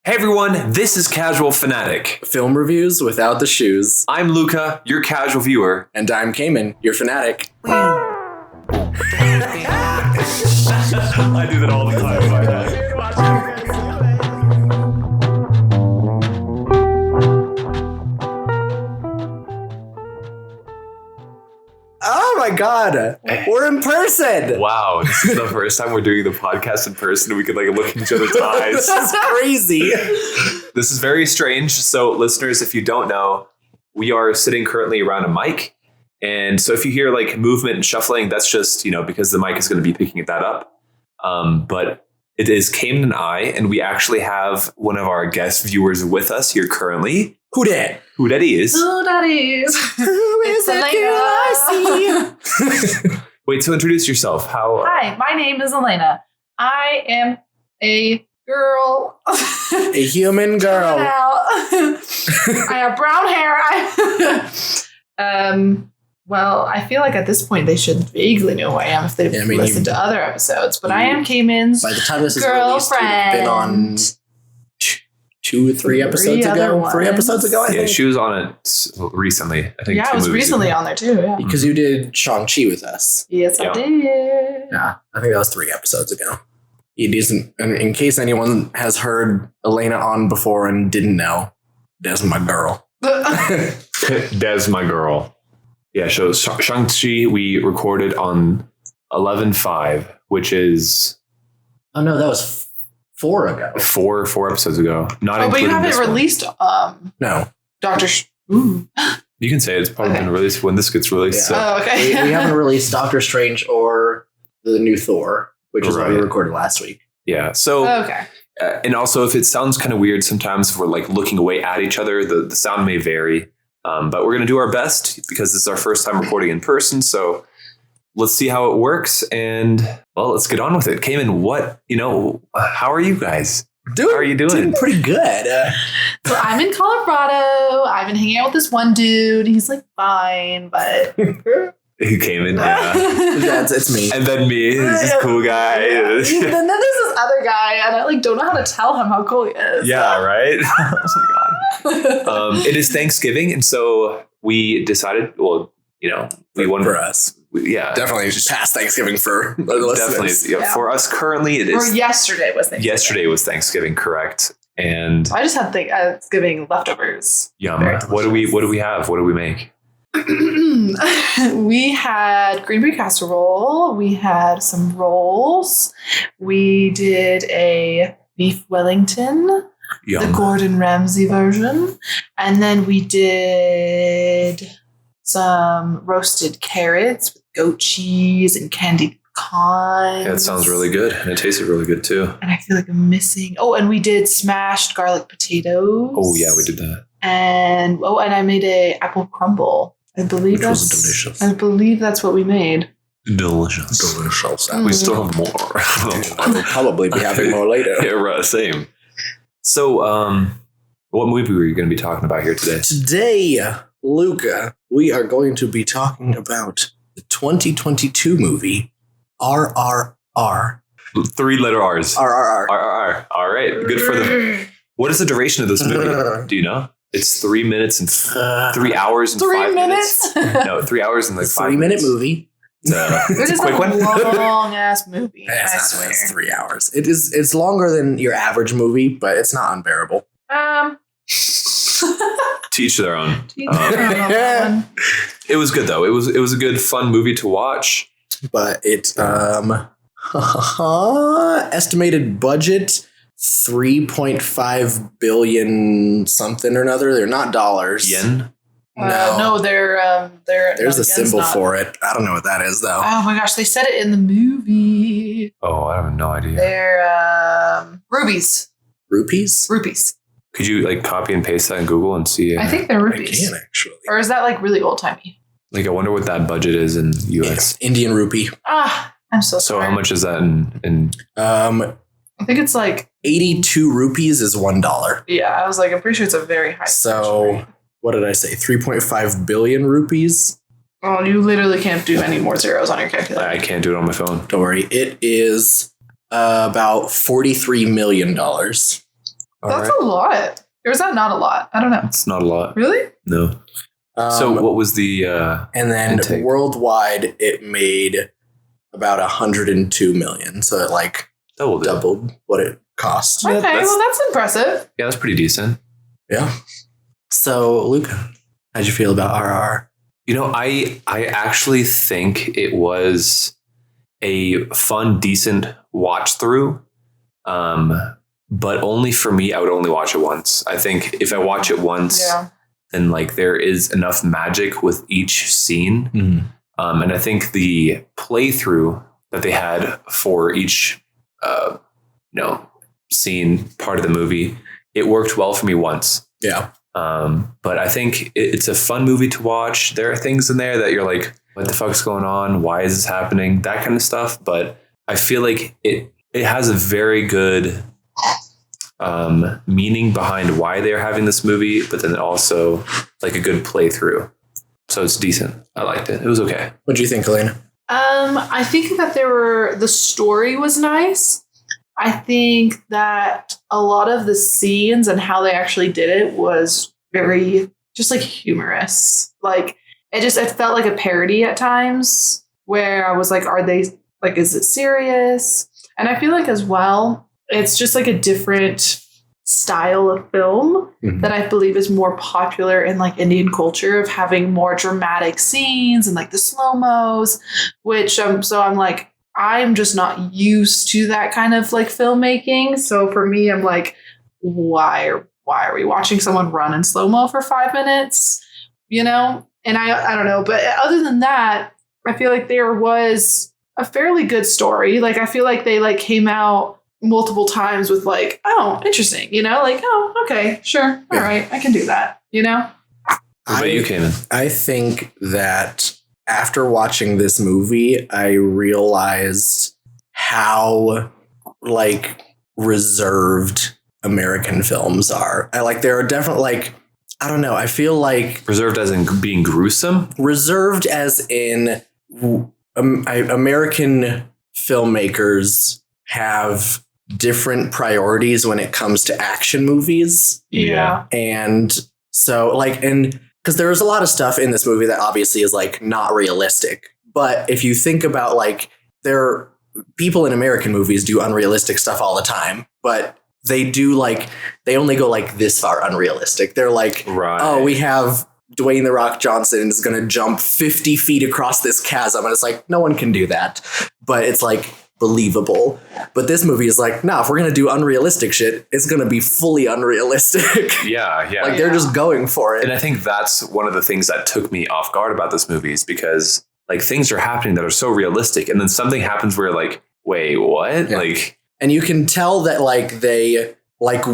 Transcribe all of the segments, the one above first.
Hey everyone, this is Casual Fanatic. Film reviews without the shoes. I'm Luca, your casual viewer. And I'm Cayman, your fanatic. I do that all the time. Oh my god, we're in person. Wow, this is the first time we're doing the podcast in person and we could look in each other's eyes. This is crazy. This is very strange. So listeners, if you don't know, we are sitting currently around a mic. And so if you hear movement and shuffling, that's just, because the mic is going to be picking that up. But it is Cayman and I, and we actually have one of our guest viewers with us here currently. Who dat? Who that is? Who that is? Who is that girl I see? Wait, so introduce yourself. Hi, my name is Ilene. I am a girl. A human girl. I have brown hair. Well, I feel like at this point they should vaguely know who I am if they've listened to other episodes. But I am Cayman's by the time this is girlfriend. released, we've been on 2 or 3 episodes ago. 3 episodes ago, I think. Yeah, she was on it recently. I think. Yeah, I was recently on there too. Yeah, because you did Shang-Chi with us. Yes, I did. Yeah, I think that was 3 episodes ago. It isn't, in case anyone has heard Elena on before and didn't know, Des my girl. Des my girl. Yeah, so Shang-Chi we recorded on 11/5, which is... Oh no, that was 4 ago. 4 episodes ago. But you haven't released... No. Ooh. You can say it's probably been released when this gets released. Yeah. So. Oh, okay. we haven't released Doctor Strange or the new Thor, which is what we recorded last week. Yeah, so... Okay. And also, if it sounds kind of weird sometimes if we're looking away at each other, the sound may vary. But we're going to do our best because this is our first time recording in person. So let's see how it works. And well, let's get on with it. Cayman, how are you guys? How are you doing? Doing pretty good. So I'm in Colorado. I've been hanging out with this one dude. He's fine, but... Who came in? Yeah. It's me. And then me, this cool guy. And then there's this other guy, and I don't know how to tell him how cool he is. Yeah, right? Oh my God. It is Thanksgiving, and so we decided, we won for us. Definitely past Thanksgiving for the listeners. Definitely. Yeah. For us currently, it is. Or yesterday was Thanksgiving. Yesterday was Thanksgiving, correct. And I just had Thanksgiving leftovers. Yum. What do we have? What do we make? We had green bean casserole. We had some rolls. We did a beef Wellington, Yum. the Gordon Ramsay version. And then we did some roasted carrots with goat cheese and candied pecans. Yeah, it sounds really good. And it tasted really good too. And I feel like I'm missing... Oh, and we did smashed garlic potatoes. Oh, yeah, we did that. And I made a apple crumble. I believe was delicious. I believe that's what we made. Delicious. We still have more. I'll probably be having more later. Yeah, right, same. So, what movie were you going to be talking about here today? Today, Luca, we are going to be talking about the 2022 movie RRR. 3-letter R's. RRR. RRR. All right. Good for them. What is the duration of this movie? Do you know? It's 3 minutes and 3 hours and 5 minutes. No, 3 hours and 5 minutes. 3-minute movie. It's a quick one. Long ass movie. I swear. It's 3 hours. It's longer than your average movie, but it's not unbearable. Teach their own. It was good though. It was a good fun movie to watch. But it's estimated budget $3.5 billion something or another. They're not dollars. Yen? No, they're there's a symbol for it. I don't know what that is though. Oh my gosh, they said it in the movie. Oh, I have no idea. They're rubies. Rupees? Rupees. Could you copy and paste that in Google and see? I think they're rupees. I can actually. Or is that really old timey? I wonder what that budget is in US. Indian rupee. I'm so sorry. So how much is that in I think it's 82 rupees is $1. Yeah, I was I'm pretty sure it's a very high. So what did I say? 3.5 billion rupees? Oh, you literally can't do any more zeros on your calculator. I can't do it on my phone. Don't worry. It is about $43 million. That's a lot. Or is that not a lot? I don't know. It's not a lot. Really? No. So what was the and then intake? Worldwide it made about 102 million. So it like doubled what it cost. Okay, well that's impressive. Yeah, that's pretty decent. Yeah. So Luca, how'd you feel about RRR? You know, I actually think it was a fun, decent watch through. But only for me, I would only watch it once. I think if I watch it once, then like there is enough magic with each scene. Mm-hmm. And I think the playthrough that they had for each, scene part of the movie, it worked well for me once. Yeah. But I think it's a fun movie to watch. There are things in there that you're like, what the fuck's going on? Why is this happening? That kind of stuff. But I feel like it has a very good meaning behind why they're having this movie, but then also like a good playthrough. So it's decent. I liked it. It was okay. What do you think, Ilene? I think that the story was nice. I think that a lot of the scenes and how they actually did it was very just like humorous. Like it felt like a parody at times where I was like, are they like, is it serious? And I feel like as well, it's just like a different style of film that I believe is more popular in like Indian culture of having more dramatic scenes and like the slow-mos, which so I'm like, I'm just not used to that kind of like filmmaking. So for me, I'm like, why are we watching someone run in slow-mo for 5 minutes? You know? And I don't know. But other than that, I feel like there was a fairly good story. Like, I feel like they like came out multiple times with like, oh, interesting, you know, like, oh, okay, sure. All right. I can do that, you know? What about you, Cayman? I think that after watching this movie, I realized how like reserved American films are. There are definitely like, I don't know. I feel like Reserved as in being gruesome? Reserved as in American filmmakers have different priorities when it comes to action movies. Yeah. And so like, and because there's a lot of stuff in this movie that obviously is like not realistic. But if you think about like people in American movies do unrealistic stuff all the time, but they do like, they only go like this far unrealistic. They're like, oh, we have Dwayne The Rock Johnson is going to jump 50 feet across this chasm. And it's like, no one can do that. But it's like believable. But this movie is like, nah, if we're going to do unrealistic shit, it's going to be fully unrealistic. Yeah. Like they're just going for it. And I think that's one of the things that took me off guard about this movie is because like things are happening that are so realistic. And then something happens where like, wait, what? Yeah. Like, and you can tell that like they like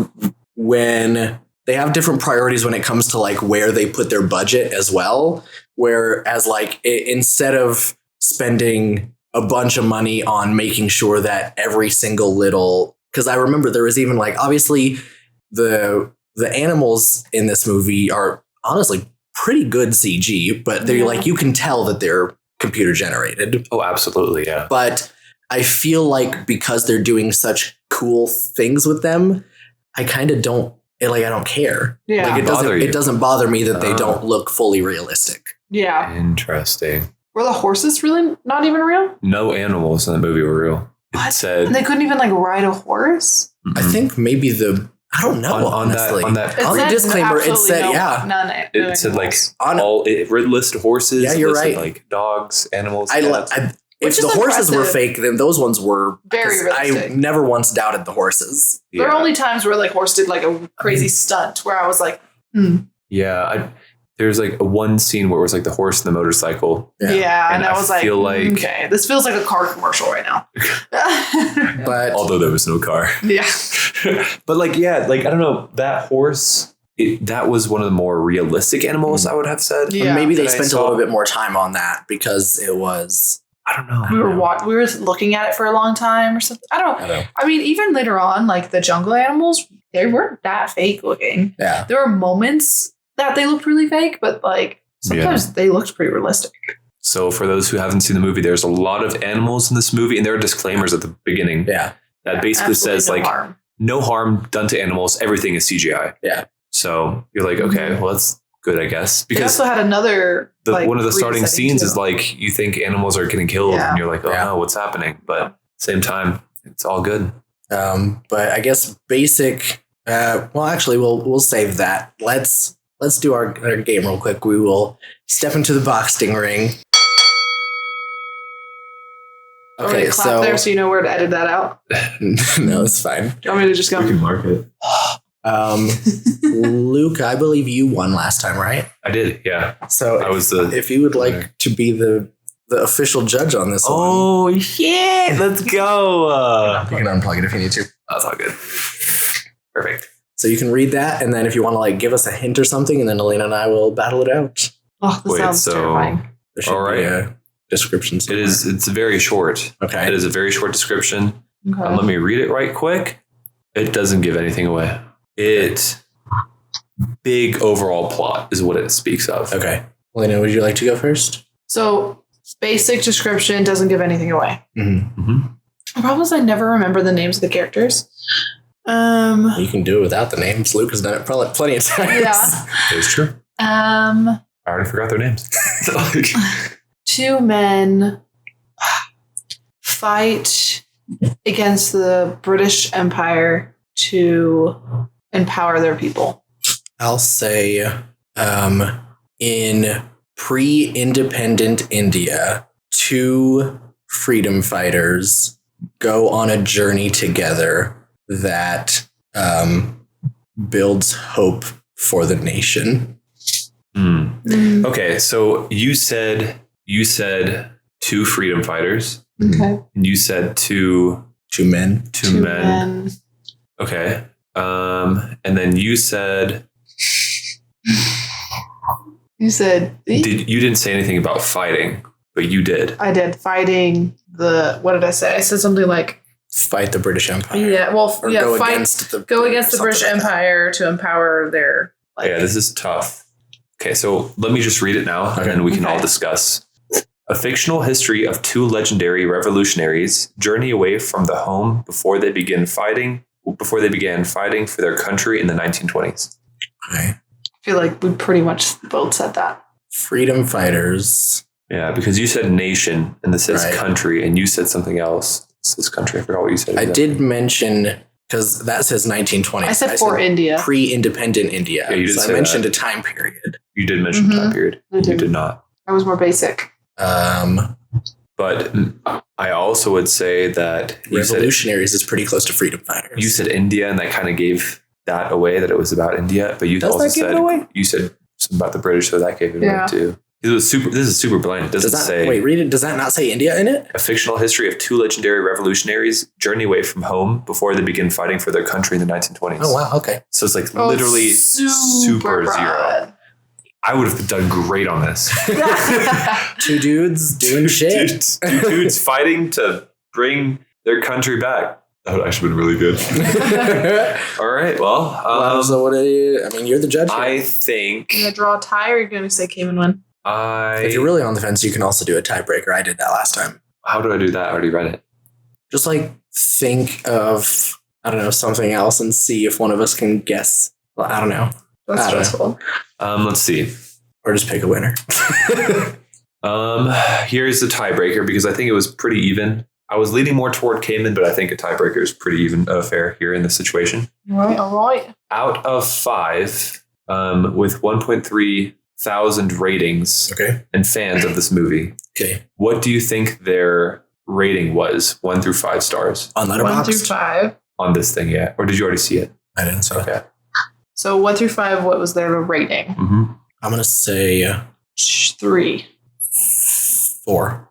when they have different priorities when it comes to like where they put their budget as well. Whereas like instead of spending a bunch of money on making sure that every single little, because I remember there was even like, obviously the animals in this movie are honestly pretty good CG, but they're like, you can tell that they're computer generated. oh, absolutely. Yeah. But I feel like because they're doing such cool things with them, I kind of don't I don't care. Yeah. Like it doesn't bother me that they don't look fully realistic. Yeah. Interesting. Were the horses really not even real? No animals in the movie were real. What? It said And they couldn't even like ride a horse? I think maybe I don't know, honestly. on that On the disclaimer, it said, none. it said like On- it listed horses. Yeah, you're listed, right. like dogs, animals. If the horses were fake, then those ones were very realistic. I never once doubted the horses. Yeah. There are only times where like horse did like a crazy stunt where I was like, Yeah, there's like one scene where it was like the horse and the motorcycle. yeah, and I was like, feel like okay, this feels like a car commercial right now. But although there was no car. Yeah. But like, yeah, like I don't know, that horse. That was one of the more realistic animals, I would have said. Yeah. maybe they that I spent a saw. little bit more time on that because it was. I don't know. We were looking at it for a long time or something. I don't know. I mean, even later on, like the jungle animals, they weren't that fake looking. Yeah. There were moments that they looked really fake, but like sometimes they looked pretty realistic. So for those who haven't seen the movie, there's a lot of animals in this movie, and there are disclaimers at the beginning. Yeah. That basically Absolutely says no like harm. no harm done to animals. Everything is CGI. Yeah. So you're like, okay, well, that's good, I guess. They Because also had another one of the starting resetting scenes too. is like, you think animals are getting killed Yeah. and you're like, oh Yeah. no, what's happening? But same time, it's all good. But I guess basic. Well, actually, we'll save that. Let's do our game real quick. We will step into the boxing ring. Okay, clap there so you know where to edit that out. No, it's fine. Do you want me to just go? mark it. Luke, I believe you won last time, right? I did, yeah. So I was if you would like to be the official judge on this one, Oh, yeah, let's go. you can unplug it if you need to. That's all good. Perfect. So you can read that, and then if you want to like give us a hint or something, and then Elena and I will battle it out. Oh, this sounds terrifying. There should All right. be a description somewhere. It's very short. Okay. It is a very short description. Okay. Let me read it right quick. It doesn't give anything away. Big overall plot is what it speaks of. Okay. Elena, would you like to go first? So basic description doesn't give anything away. Mm-hmm. The problem is I never remember the names of the characters. You can do it without the names. Luke has done it plenty of times. Yeah. It's true. Um, I already forgot their names. two men fight against the British Empire to empower their people. I'll say in pre-independent India, two freedom fighters go on a journey together that builds hope for the nation. Okay, so you said two freedom fighters. Okay. And you said two men. Two men. Okay. And then you said You didn't say anything about fighting, but you did. I did fighting what did I say? I said something like Fight the British Empire. yeah, well, Or yeah, go fight against the British like that. Empire to empower their Yeah, this is tough. Okay, so let me just read it now, and then we can all discuss. A fictional history of two legendary revolutionaries journey away from the home before they began fighting for their country in the 1920s. Okay. I feel like we pretty much both said that. Freedom fighters. Yeah, because you said nation, and this says Right. country, and you said something else. This says country. I forgot what you said. I did mention, because that says 1920s. I said for India. Pre-independent India. Yeah, you did so say I mentioned that. a time period. You did mention time period. I You did. did not. I was more basic. But I also would say that Revolutionaries is pretty close to freedom fighters. you said India, and that kind of gave that away, that it was about India. But you Does also that give said it away? you said something about the British, so that gave it Yeah. away too. This is super blind. It doesn't Does that, say. wait, read it. Does that not say India in it? A fictional history of two legendary revolutionaries journey away from home before they begin fighting for their country in the 1920s. Oh, wow. Okay. So it's like literally super zero. broad. I would have done great on this. Two dudes doing shit. Two dudes fighting to bring their country back. That would actually been really good. All right. Well, So what are you, I mean, you're the judge here. I think You gonna draw a tie, or you're gonna say came and win? If you're really on the fence, you can also do a tiebreaker. I did that last time. How do I do that? I already read it. Just like think of, I don't know, something else and see if one of us can guess. Well, I don't know. That's I don't know. stressful. Let's see. Or just pick a winner. Here's the tiebreaker because I think it was pretty even. I was leaning more toward Cayman, but I think a tiebreaker is pretty even fair here in this situation. All right. Out of 5, with 1.3 thousand ratings Okay. and fans of this movie, Okay. what do you think their rating was? 1 through 5 stars On 1 through Letterboxd? 5. on this thing yet? Or did you already see it? I didn't say. Okay. So 1 through 5. What was their rating? Mm-hmm. I'm going to say 3. 4.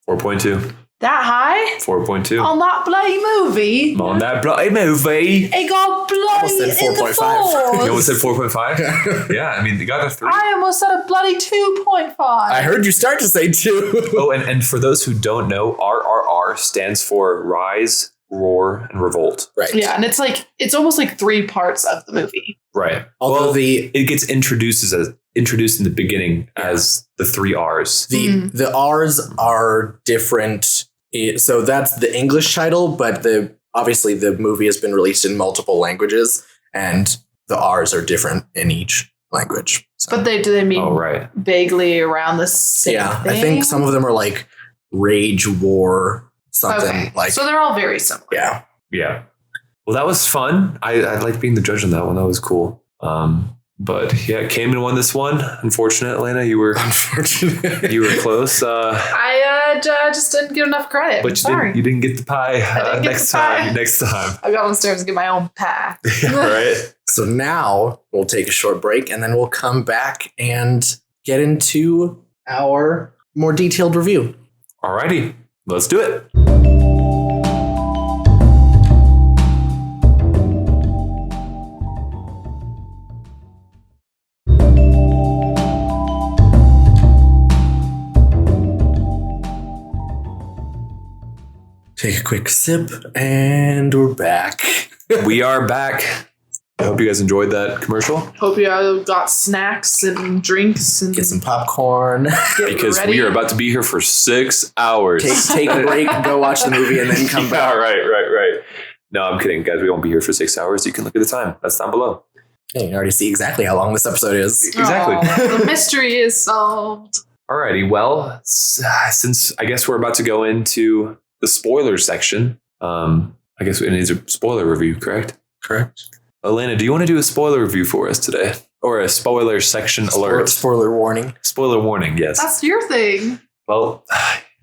4.2. That high 4.2. on that bloody movie? On that bloody movie. It got bloody Almost said in the 4.5. You almost fours. said 4.5? Yeah, I mean, you got a 3. I almost said a bloody 2.5. I heard you start to say 2. Oh, and for those who don't know, RRR stands for Rise, Roar, and Revolt. Right. Yeah, and it's almost like 3 parts of the movie. Right. Although Well, the it gets introduced in the beginning as the 3 R's. the R's are different. So that's the English title, but the obviously the movie has been released in multiple languages, and the R's are different in each language. So. But do they mean right. vaguely around the same thing? I think some of them are like rage, war, something like. So they're all very similar. Yeah. Yeah. Well, that was fun. I liked being the judge on that one. That was cool. But yeah, came and won this one. Unfortunate, Elena, you were close. I just didn't get enough credit. But you didn't get the pie next time. I got downstairs to get my own pie. Right. So now we'll take a short break and then we'll come back and get into our more detailed review. Alrighty, let's do it. Take a quick sip and we're back. We are back. I hope you guys enjoyed that commercial. Hope you got snacks and drinks and get some popcorn. Because we are about to be here for 6 hours. Take a break, go watch the movie, and then come back. Right. No, I'm kidding, guys. We won't be here for 6 hours. You can look at the time. That's down below. Hey, you already see exactly how long this episode is. Exactly. The mystery is solved. Alrighty. Well, since I guess we're about to go into the spoiler section, I guess it needs a spoiler review, correct? Correct. Elena, do you want to do a spoiler review for us today? Or a spoiler section alert? Spoiler warning. Spoiler warning, yes. That's your thing. Well,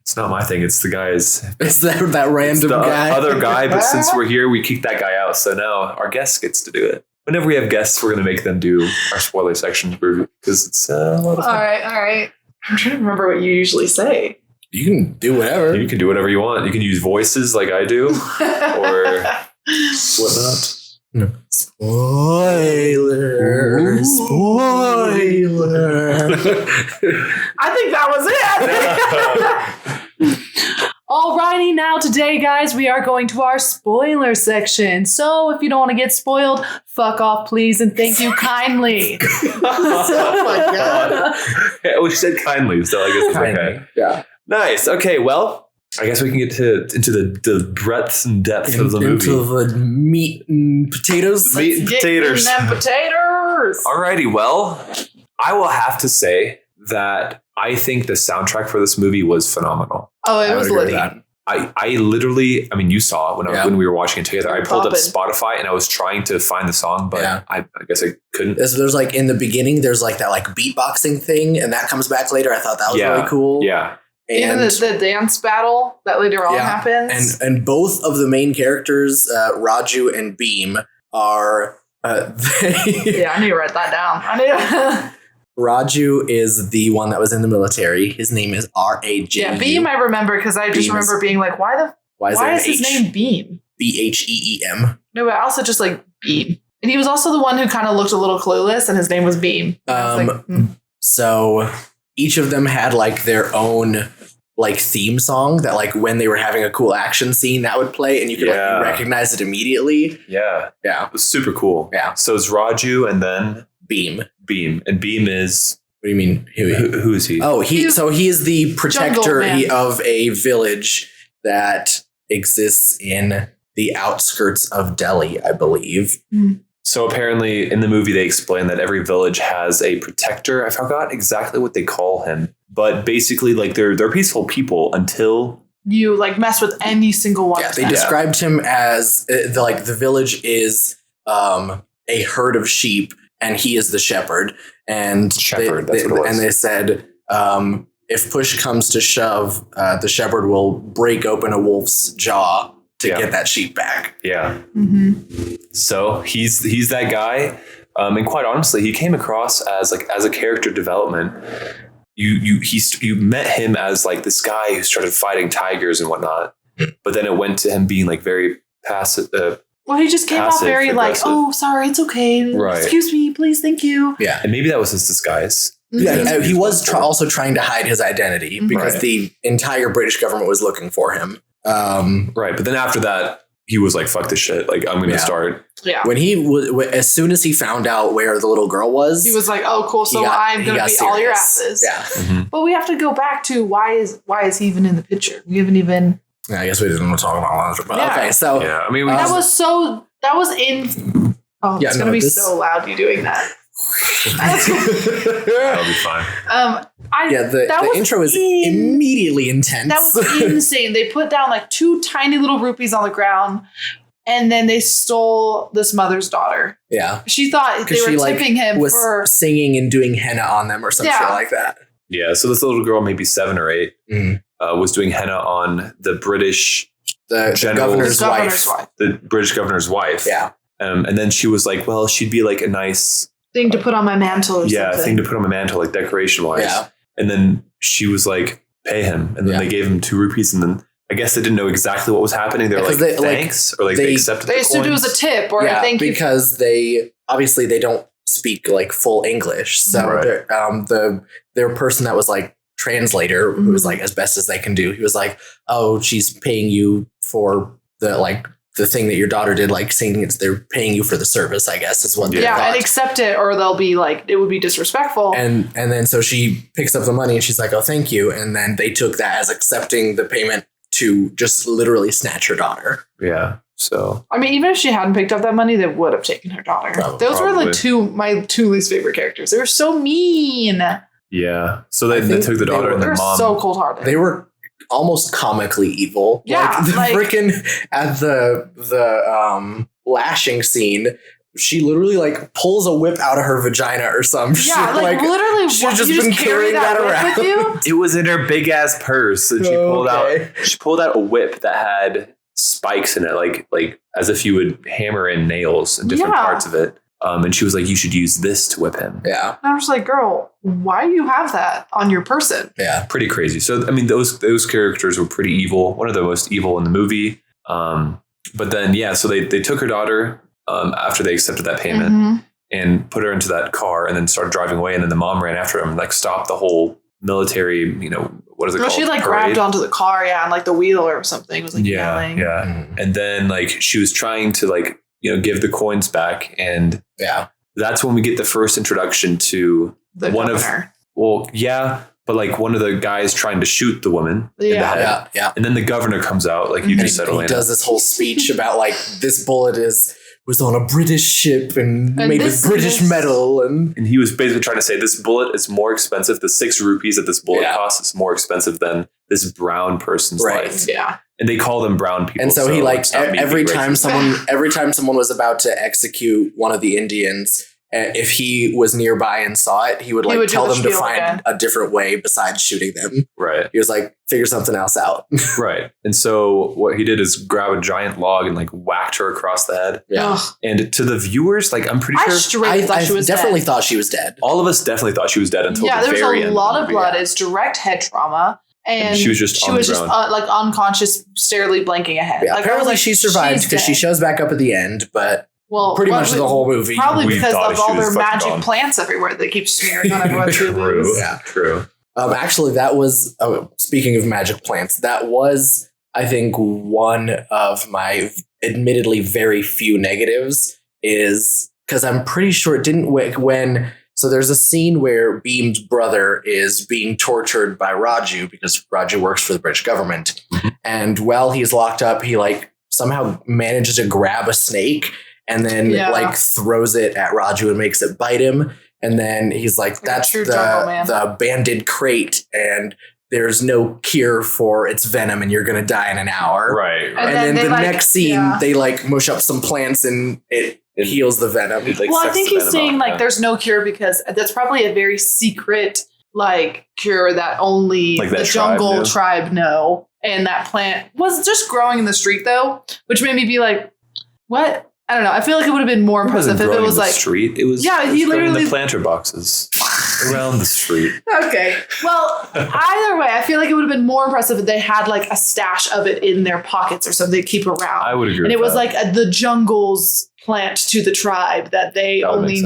it's not my thing. It's the guy's. It's that random guy. Other guy, but since we're here, we kicked that guy out. So now our guest gets to do it. Whenever we have guests, we're going to make them do our spoiler section review because it's a lot of fun. All right. I'm trying to remember what you usually say. You can do whatever. You can do whatever you want. You can use voices like I do or whatnot. No. Spoiler. Ooh. Spoiler. I think that was it. Alrighty, now today, guys, we are going to our spoiler section. So if you don't want to get spoiled, fuck off, please, and thank you kindly. Oh my god. Yeah, we said kindly, so I guess it's okay. Yeah. Nice. Okay, well, I guess we can get into the breadth and depth of the movie. Into the meat and potatoes. Meat and potatoes. Alrighty, well, I will have to say that I think the soundtrack for this movie was phenomenal. Oh, it was litty. I literally, I mean, you saw it when we were watching it together. I pulled up Spotify and I was trying to find the song, but I guess I couldn't. There's like in the beginning, there's like that like beatboxing thing, and that comes back later. I thought that was really cool. Yeah. And even the dance battle that later on happens. And both of the main characters, Raju and Beam, are I need to write that down. Raju is the one that was in the military. His name is R.A.J. Yeah, Beam I remember because I just remember being like, why is his name Beam? B-H-E-E-M. No, but also just like Beam. And he was also the one who kind of looked a little clueless and his name was Beam. So each of them had like their own like theme song that like when they were having a cool action scene that would play and you could like recognize it immediately. Yeah. It was super cool. Yeah. So it's Raju and then Beam. And Beam is... What do you mean? Who is he? Oh, he is the protector of a village that exists in the outskirts of Delhi, I believe. So apparently in the movie, they explain that every village has a protector. I forgot exactly what they call him, but basically like they're peaceful people until you like mess with any single one. Yeah, they described him as the village is a herd of sheep and he is the shepherd. And they said, if push comes to shove, the shepherd will break open a wolf's jaw to get that sheep back. Yeah. Mm-hmm. So he's that guy. And quite honestly, he came across as a character development. You met him as like this guy who started fighting tigers and whatnot, but then it went to him being like very passive. Well, he just came off very like, oh, sorry, it's okay. Right. Excuse me, please, thank you. Yeah, and maybe that was his disguise. Yeah, he was also trying to hide his identity because the entire British government was looking for him. Right, but then after that, he was like, "Fuck this shit! Like, I'm going to start." Yeah. When as soon as he found out where the little girl was, he was like, "Oh, cool! So I'm going to beat all your asses." Yeah. But we have to go back to why is he even in the picture? We haven't even. I guess we didn't want to talk about lingerie. But Yeah. okay, so Yeah, I mean, That was in. Oh, Yeah, it's no, gonna be this- so loud you doing that. that'll be fine. The intro is immediately intense. That was insane. They put down like 2 tiny little rupees on the ground, and then they stole this mother's daughter. Yeah, She thought they were tipping him was for. singing and doing henna on them or some shit like that. Yeah, so this little girl, maybe 7 or 8, was doing henna on the British The General's governor's wife. the British governor's wife. Yeah. And then she was like, well, she'd be like a nice Thing to put on my mantle or something. thing to put on my mantle, like decoration wise. Yeah. And then she was like, pay him. And then they gave him 2 rupees. And then I guess they didn't know exactly what was happening. They were like, thanks. Or like they accepted They assumed it was a tip or a thank you. Because they don't speak like full English. So their person that was like translator, who was like as best as they can do, he was like, oh, she's paying you for the thing that your daughter did, like saying they're paying you for the service, I guess is what they thought. And accept it or they'll be like, it would be disrespectful. And then so she picks up the money and she's like, oh, thank you. And then they took that as accepting the payment to just literally snatch her daughter. Yeah. So I mean, even if she hadn't picked up that money, they would have taken her daughter. Those were like my 2 least favorite characters. They were so mean. Yeah. So they took the daughter and They the were mom. so cold-hearted. They were almost comically evil. Yeah, like the freaking at the lashing scene, she literally like pulls a whip out of her vagina or some shit. Like literally, she's just been carrying that around. with you? It was in her big ass purse, and she pulled out a whip that had spikes in it, like as if you would hammer in nails in different parts of it. And she was like, you should use this to whip him. Yeah. And I was like, girl, why do you have that on your person? Yeah. Pretty crazy. So, I mean, those characters were pretty evil. One of the most evil in the movie. But then, so they took her daughter after they accepted that payment and put her into that car and then started driving away. And then the mom ran after him and like stopped the whole military, what is it called? She like parade? grabbed onto the car, and like the wheel or something was like yelling. Yeah. And then like she was trying to like, give the coins back. And that's when we get the first introduction to The one governor. but like one of the guys trying to shoot the woman in the head. Yeah. And then the governor comes out, like you just said, he Elena. does this whole speech about like this bullet was on a British ship and made with British metal, and he was basically trying to say this bullet is more expensive. The 6 rupees that this bullet costs is more expensive than this brown person's life. Yeah. And they call them brown people. And so he like every time someone was about to execute one of the Indians, if he was nearby and saw it, he would tell them to find a different way besides shooting them. Right. He was like, figure something else out. Right. And so what he did is grab a giant log and like whacked her across the head. Yeah. Ugh. And to the viewers, like I'm pretty sure I definitely thought she was dead. All of us definitely thought she was dead until the there was very a end lot of blood. Yeah. It's direct head trauma. And she was just like unconscious, steadily blinking ahead. Yeah, like, apparently she survives because she shows back up at the end, but pretty much the whole movie. Probably because of all their magic gone. plants everywhere they keep smearing on everyone's True. Yeah, true. Actually, that was speaking of magic plants. That was, I think, one of my admittedly very few negatives. Is because I'm pretty sure it didn't when. So there's a scene where Beam's brother is being tortured by Raju because Raju works for the British government. And while he's locked up, he like somehow manages to grab a snake and then like throws it at Raju and makes it bite him. And then he's like that's the banded crate and there's no cure for its venom and you're going to die in an hour. Right. And then the next scene, they like mush up some plants and it heals the venom. I think he's saying like there's no cure because that's probably a very secret like cure that only the jungle tribe know. And that plant was just growing in the street though, which made me be like, what? I don't know. I feel like it would have been more impressive if it was like street. It was he literally in the planter boxes around the street. Okay. Well, either way, I feel like it would have been more impressive if they had like a stash of it in their pockets or something to keep around. I would agree. And it was like the jungle's plant to the tribe that they only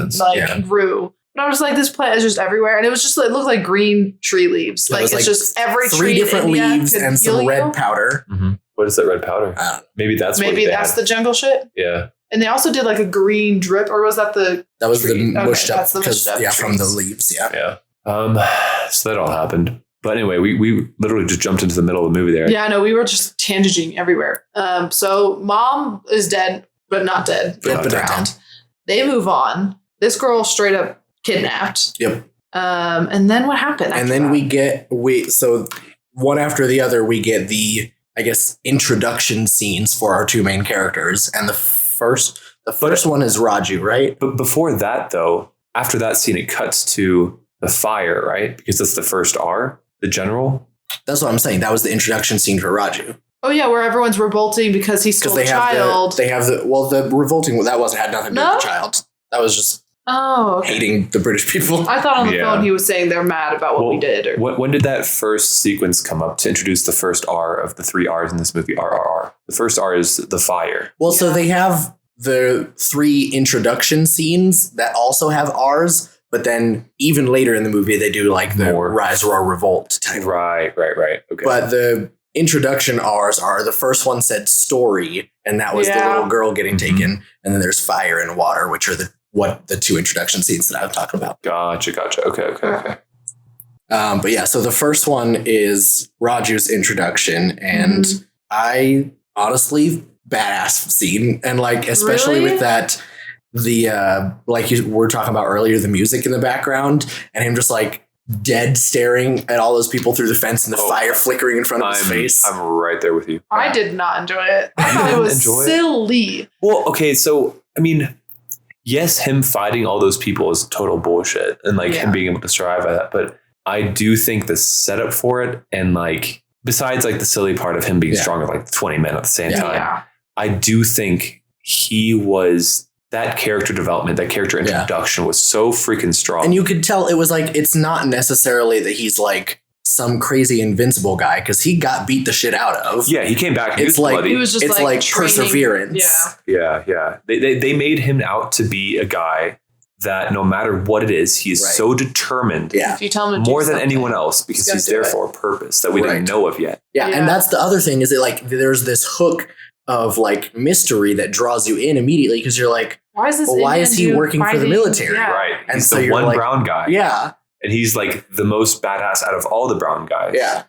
grew. But I was like, this plant is just everywhere, and it was just it looked like green tree leaves. Like it's just every 3 different leaves and some red powder. Mm-hmm. What is that red powder? Maybe that's the jungle shit. Yeah. And they also did like a green drip, or was that the? That was tree? the mushed up. That's the mushed up from the leaves. Yeah. Yeah. So that all happened. But anyway, we literally just jumped into the middle of the movie there. Yeah, no, we were just tangenting everywhere. So mom is dead, but not dead. But Drowned. They move on. This girl straight up kidnapped. Yep. And then what happened? And then so one after the other, we get the, I guess, introduction scenes for our two main characters. And the first one is Raju, right? But before that, though, after that scene, it cuts to the fire, right? Because that's the first R, the general. That's what I'm saying. That was the introduction scene for Raju. Oh yeah, where everyone's revolting because he stole a child. The revolting, that had nothing to do with the child. That was just okay. hating the British people. I thought on the phone he was saying they're mad about what we did. When did that first sequence come up to introduce the first R of the 3 R's in this movie, RRR? The first R is the fire. Well, so they have the 3 introduction scenes that also have R's, but then even later in the movie, they do like the Rise, Roar, Revolt type. Right. Okay. But the introduction R's are, the first one said story, and that was the little girl getting taken. And then there's fire and water, which are the 2 introduction scenes that I'm talking about. Gotcha. Okay. But yeah, so the first one is Raju's introduction, and I honestly, badass scene. And like, especially with that, like you were talking about earlier, the music in the background and him just like dead staring at all those people through the fence and the fire flickering in front of his face. I'm right there with you. I did not enjoy it. I thought it was silly. Well, okay, so I mean, yes, him fighting all those people is total bullshit, and like him being able to strive at that. But I do think the setup for it, and like besides like the silly part of him being stronger like 20 men at the same time, I do think that character development, that character introduction was so freaking strong. And you could tell it was like, it's not necessarily that he's like some crazy invincible guy, because he got beat the shit out of. Yeah, he came back. It's like, he was just it's like perseverance. Yeah. They made him out to be a guy that no matter what it is, he is so determined. Yeah. If you tell him to more than anyone else, because he's there for a purpose that we didn't know of yet. Yeah, and that's the other thing, is that like there's this hook of like mystery that draws you in immediately, because you're like, why is he working for the military? Yeah. Right. And he's so the one like, brown guy. Yeah. And he's like the most badass out of all the brown guys. Yeah.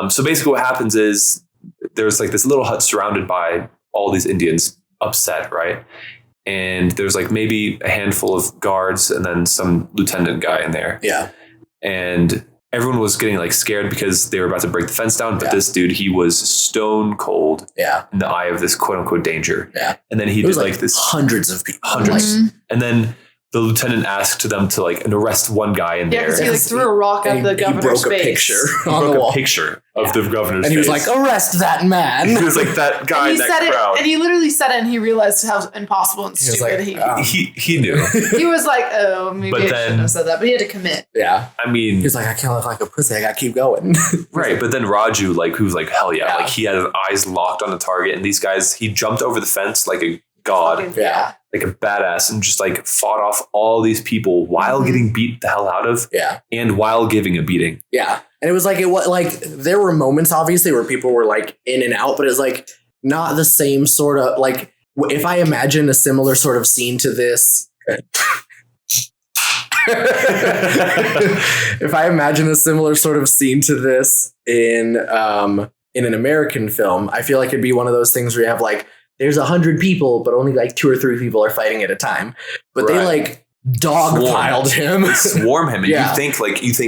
So basically what happens is there's like this little hut surrounded by all these Indians upset, right? And there's like maybe a handful of guards and then some lieutenant guy in there. Yeah. And everyone was getting like scared because they were about to break the fence down. But this dude, he was stone cold in the eye of this quote unquote danger. Yeah. And then he did like this. Hundreds of people. And then the lieutenant asked them to like arrest one guy in there. Yeah, because he like threw a rock at the governor's face. He broke a picture of the governor's face. And he was like, arrest that man. He was like, that guy in that crowd. And he literally said it, and he realized how impossible and stupid he knew. He was like, oh, maybe I shouldn't have said that. But he had to commit. Yeah. I mean. He's like, I can't look like a pussy. I got to keep going. Right. But then Raju, like, who was like, hell yeah. Like, he had his eyes locked on the target. And these guys, he jumped over the fence like a god. Yeah. Like a badass, and just like fought off all these people while getting beat the hell out of. Yeah. And while giving a beating. Yeah. And it was like there were moments obviously where people were like in and out, but it's like not the same sort of like, if I imagine a similar sort of scene to this. If I imagine a similar sort of scene to this in an American film, I feel like it'd be one of those things where you have like, there's 100 people, but only like 2 or 3 people are fighting at a time. But they like dogpiled him. They swarm him. And you think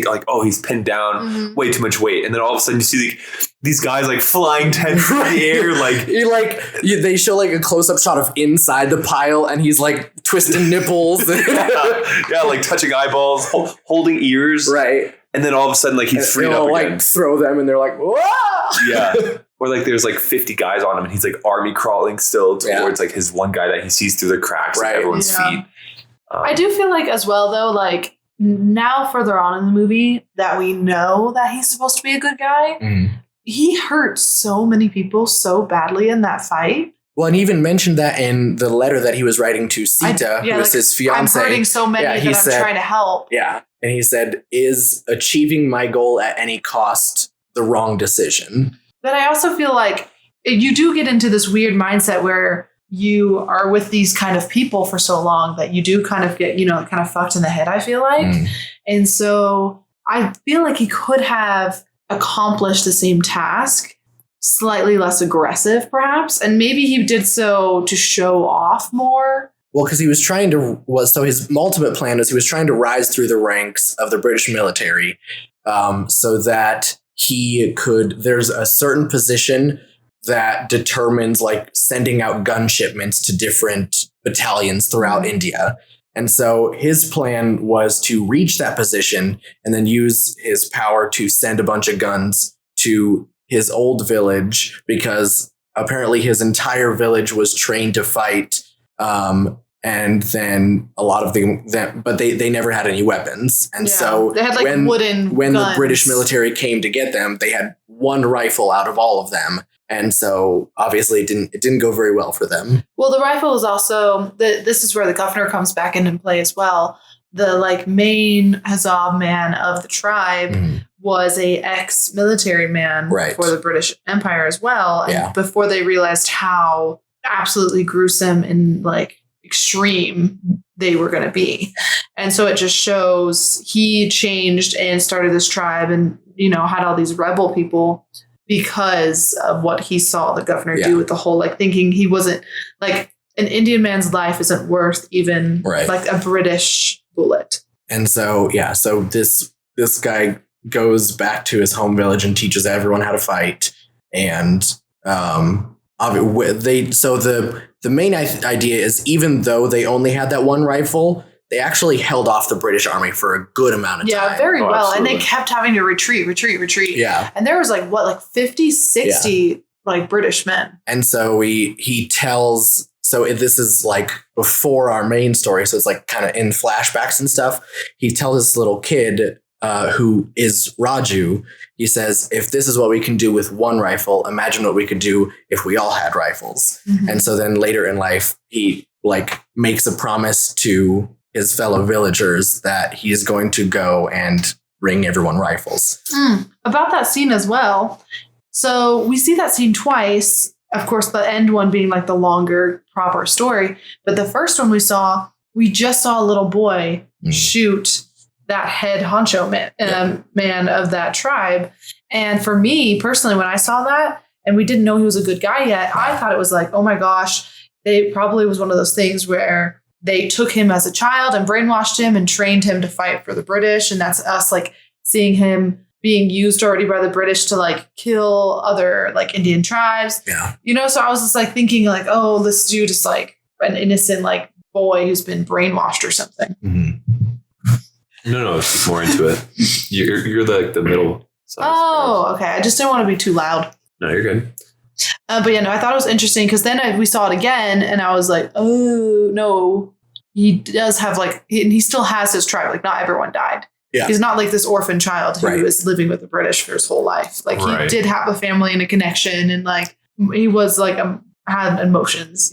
like, oh, he's pinned down way too much weight. And then all of a sudden you see like, these guys like flying 10 feet in the air. Like they show like a close up shot of inside the pile, and he's like twisting nipples. Like touching eyeballs, holding ears. Right. And then all of a sudden, like he's freed up again. Like throw them, and they're like, whoa! Yeah. Or like there's like 50 guys on him, and he's like army crawling still towards like his one guy that he sees through the cracks of everyone's feet. I do feel like as well though, like now further on in the movie that we know that he's supposed to be a good guy, he hurt so many people so badly in that fight. Well, and he even mentioned that in the letter that he was writing to Sita, who was his fiance. I'm hurting so many that I'm trying to help. Yeah. And he said, is achieving my goal at any cost the wrong decision? But I also feel like you do get into this weird mindset where you are with these kind of people for so long that you do kind of get, kind of fucked in the head, I feel like. And so I feel like he could have accomplish the same task, slightly less aggressive, perhaps. And maybe he did so to show off more. Well, because he was trying to so his ultimate plan was he was trying to rise through the ranks of the British military, so that he could. There's a certain position that determines like sending out gun shipments to different battalions throughout India. And so his plan was to reach that position and then use his power to send a bunch of guns to his old village, because apparently his entire village was trained to fight. And then a lot of them, but they never had any weapons. And so they had like when guns. The British military came to get them, they had one rifle out of all of them. And so obviously it didn't go very well for them. Well, the rifle is also, this is where the governor comes back into play as well. The like main Hazab man of the tribe was a ex-military man for the British Empire as well. And before they realized how absolutely gruesome and like extreme they were going to be. And so it just shows he changed and started this tribe and, had all these rebel people because of what he saw the governor do with the whole, like thinking he wasn't like an Indian man's life isn't worth even like a British bullet. And so, so this guy goes back to his home village and teaches everyone how to fight. And, the main idea is even though they only had that one rifle, they actually held off the British army for a good amount of time. Yeah, very well. Absolutely. And they kept having to retreat. Yeah. And there was like 50, 60 like British men. And so he tells, so this is like before our main story. So it's like kind of in flashbacks and stuff. He tells this little kid who is Raju, he says, if this is what we can do with one rifle, imagine what we could do if we all had rifles. And so then later in life, he like makes a promise to his fellow villagers that he is going to go and bring everyone rifles. About that scene as well. So we see that scene twice. Of course, the end one being like the longer, proper story. But the first one we just saw a little boy shoot that head honcho man of that tribe. And for me personally, when I saw that and we didn't know he was a good guy yet, I thought it was like, oh my gosh, they probably was one of those things where they took him as a child and brainwashed him and trained him to fight for the British. And that's us like seeing him being used already by the British to like kill other like Indian tribes. Yeah. So I was just like thinking like, oh, this dude is like an innocent like boy who's been brainwashed or something. No, speak more into it. You're the middle. Oh, okay. I just didn't want to be too loud. No, you're good. But I thought it was interesting because then we saw it again and I was like, oh no, he does have like, he still has his tribe. Like not everyone died. Yeah. He's not like this orphan child who is living with the British for his whole life. Like he did have a family and a connection and like he was like, had emotions,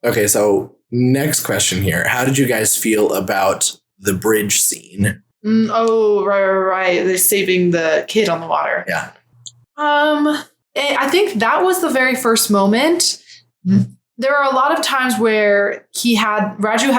Okay. So next question here. How did you guys feel about the bridge scene? Right. They're saving the kid on the water. Yeah. I think that was the very first moment. There are a lot of times where he had Raju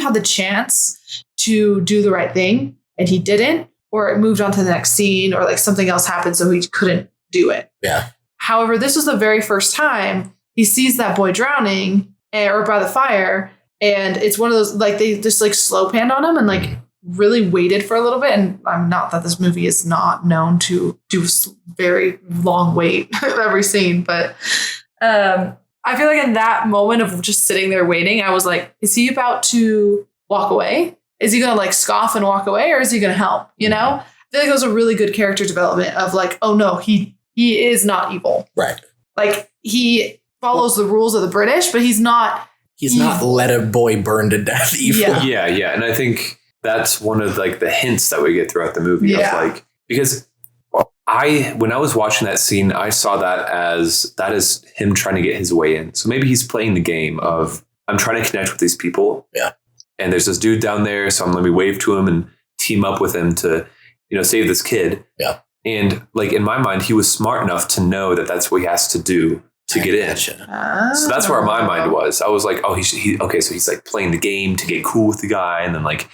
had the chance to do the right thing and he didn't, or it moved on to the next scene or like something else happened. So he couldn't do it. Yeah. However, this was the very first time he sees that boy drowning or by the fire. And it's one of those, like they just like slow panned on him and like really waited for a little bit. And I'm not that this movie is not known to do very long wait of every scene, but I feel like in that moment of just sitting there waiting, I was like, is he about to walk away? Is he going to like scoff and walk away or is he going to help? I feel like it was a really good character development of like, oh no, he is not evil. Right. Like he follows the rules of the British, but he's not let a boy burn to death evil. Yeah. And I think that's one of like the hints that we get throughout the movie of like, because when I was watching that scene, I saw that is him trying to get his way in. So maybe he's playing the game of I'm trying to connect with these people. Yeah. And there's this dude down there. So I'm going to wave to him and team up with him to, save this kid. Yeah. And like in my mind, he was smart enough to know that that's what he has to do to get in. So that's where my mind was. I was like, oh, okay, so he's like playing the game to get cool with the guy, and then like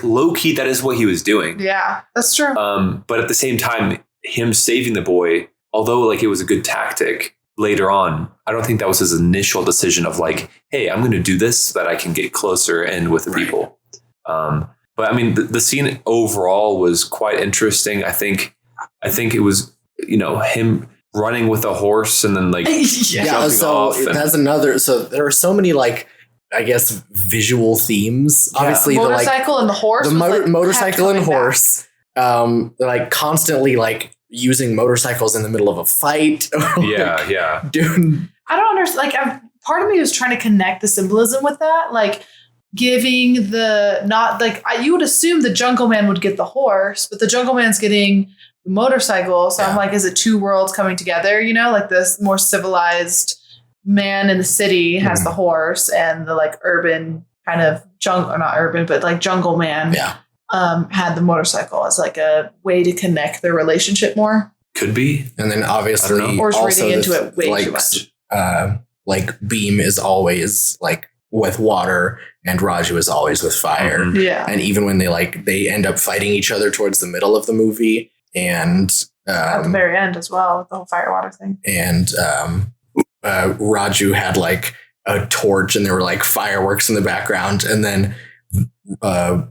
low key, that is what he was doing. Yeah, that's true. But at the same time, him saving the boy, although like it was a good tactic later on, I don't think that was his initial decision of like, hey, I'm going to do this so that I can get closer and with the people. But I mean, the scene overall was quite interesting. I think it was, him running with a horse and then like jumping off. That's another. So there are so many like, I guess, visual themes. Yeah. Obviously, motorcycle and the horse. The motorcycle and horse. Like constantly like using motorcycles in the middle of a fight. Dude, I don't understand. Like, part of me was trying to connect the symbolism with that, like giving you would assume the Jungle Man would get the horse, but the Jungle Man's getting the motorcycle. So I'm like, is it two worlds coming together? Like this more civilized man in the city has the horse, and the like urban kind of not urban, but like Jungle Man. Yeah. Had the motorcycle as like a way to connect their relationship more. Could be. And then obviously or reading into it way too much. Like Beam is always like with water and Raju is always with fire. Mm-hmm. Yeah. And even when they end up fighting each other towards the middle of the movie, and at the very end as well, with the whole fire water thing. And Raju had like a torch and there were like fireworks in the background, and then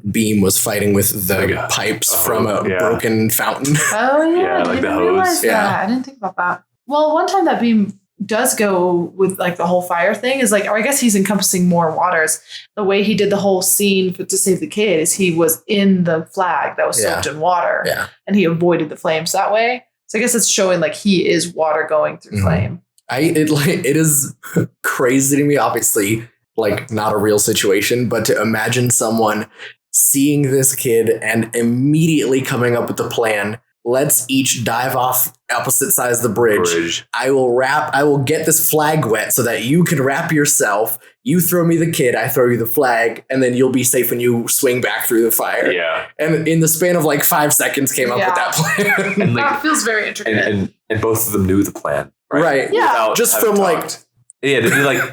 Beam was fighting with the pipes from a broken fountain. Oh yeah, like the hose. Realize that. I didn't think about that. Well, one time that Beam does go with like the whole fire thing is like, or I guess he's encompassing more waters. The way he did the whole scene to save the kid is he was in the flag that was soaked in water, and he avoided the flames that way. So I guess it's showing like he is water going through flame. It is crazy to me, obviously. Like not a real situation, but to imagine someone seeing this kid and immediately coming up with the plan. Let's each dive off opposite sides of the bridge. I will get this flag wet so that you can wrap yourself. You throw me the kid, I throw you the flag, and then you'll be safe when you swing back through the fire. Yeah. And in the span of like 5 seconds came up with that plan. And like, that feels very intricate. And both of them knew the plan. Right. Yeah. Just from talked. Yeah,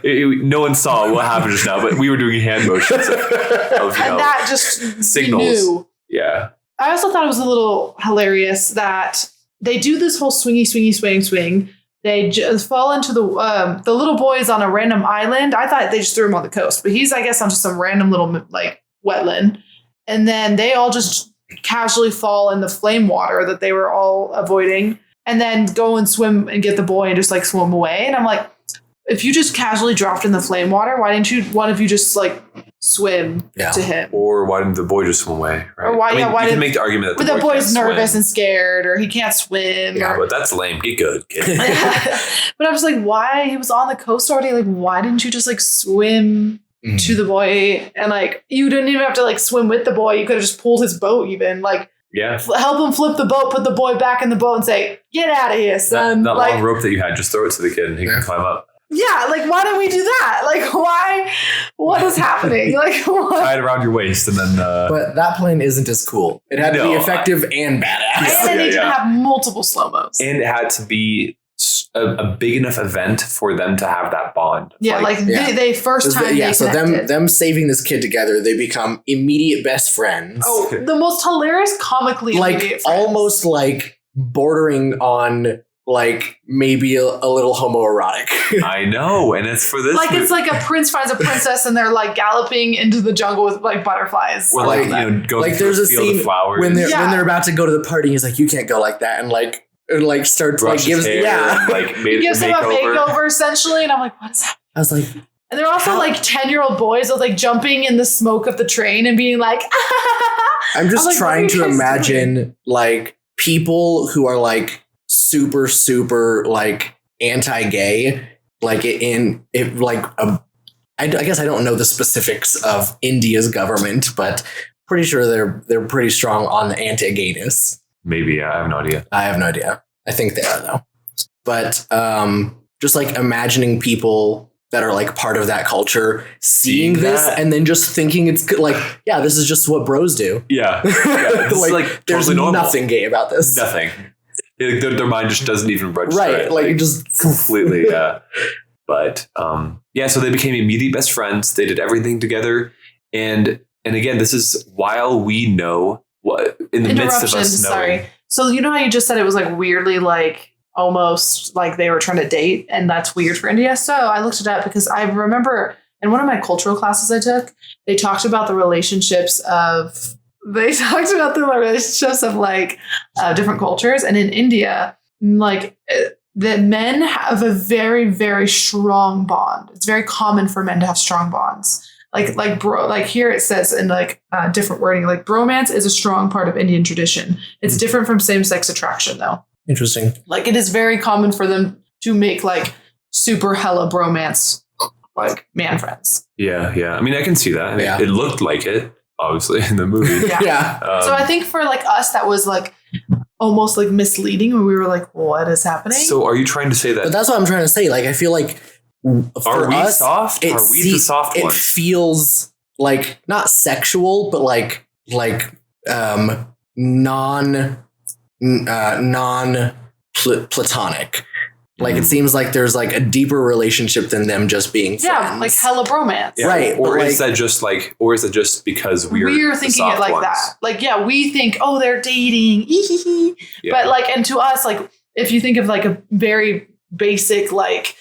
no one saw what happened just now, but we were doing hand motions of and that just signals. Knew. Yeah. I also thought it was a little hilarious that they do this whole swing. They just fall into the little boy's on a random island. I thought they just threw him on the coast, but he's, I guess, on just some random little like wetland. And then they all just casually fall in the flame water that they were all avoiding, and then go and swim and get the boy and just like swim away. And I'm like, if you just casually dropped in the flame water, why didn't you? One of you just like swim to him? Or why didn't the boy just swim away? Right? Or why? You can make the argument that the boy's nervous and scared, or he can't swim. Yeah, but that's lame. Get good, kid. But I was like, why? He was on the coast already. Like, why didn't you just like swim to the boy? And like, you didn't even have to like swim with the boy. You could have just pulled his boat, even like. Yeah. Help him flip the boat, put the boy back in the boat, and say, "Get out of here, son." That long rope that you had, just throw it to the kid, and he can climb up. Yeah, like, why didn't we do that? Like, why? What is happening? Like, what? Tie it around your waist, and then. But that plan isn't as cool. It had to be effective and badass. And it needed to have multiple slow-mos. And it had to be a big enough event for them to have that bond. Yeah, they first time. So them saving this kid together, they become immediate best friends. Oh, the most hilarious, comically like immediate friends. Almost like bordering on. Like maybe a little homoerotic. I know, and it's for this. Like it's like a prince finds a princess, and they're like galloping into the jungle with like butterflies. Or like going like there's a scene of flowers. when they're about to go to the party. He's like, "You can't go like that," and starts like gives he gives him a makeover essentially, and I'm like, what is that? I was like, and they're also like 10-year-old boys with like jumping in the smoke of the train and being like, I'm just trying to imagine like people who are like. Super like anti-gay, like I guess I don't know the specifics of India's government, but pretty sure they're pretty strong on the anti-gayness. Maybe. I have no idea. I think they are though. But just like imagining people that are like part of that culture seeing this and then just thinking it's like, yeah, this is just what bros do. Yeah. Like there's nothing gay about this. Nothing. Their mind just doesn't even register. Right. It, Like just completely. Yeah. But so they became immediate best friends. They did everything together. And again, this is while we know what in the midst of us knowing. Sorry. So you know how you just said it was like weirdly like almost like they were trying to date, and that's weird for India. So I looked it up because I remember in one of my cultural classes I took, they talked about the relationships of like different cultures, and in India, like the men have a very, very strong bond. It's very common for men to have strong bonds. Like here it says in like different wording, like bromance is a strong part of Indian tradition. It's different from same-sex attraction though. interesting. Like it is very common for them to make like super hella bromance, like man friends. Yeah. I mean, I can see that. I mean, Yeah. it looked like it, obviously, in the movie. Yeah. So I think for like us, that was like almost like misleading when we were like, what is happening? So are you trying to say that? But that's what I'm trying to say. Like, I feel like Are we us, soft? Are we the soft it ones? feels like not sexual, but like non platonic. Like it seems like there's like a deeper relationship than them just being friends. Yeah, like hella bromance. Yeah. Right. Or but is that just because we're thinking soft it like ones? that? Like, yeah, we think, oh, they're dating. Yeah. But like, and to us, like, if you think of like a very basic, like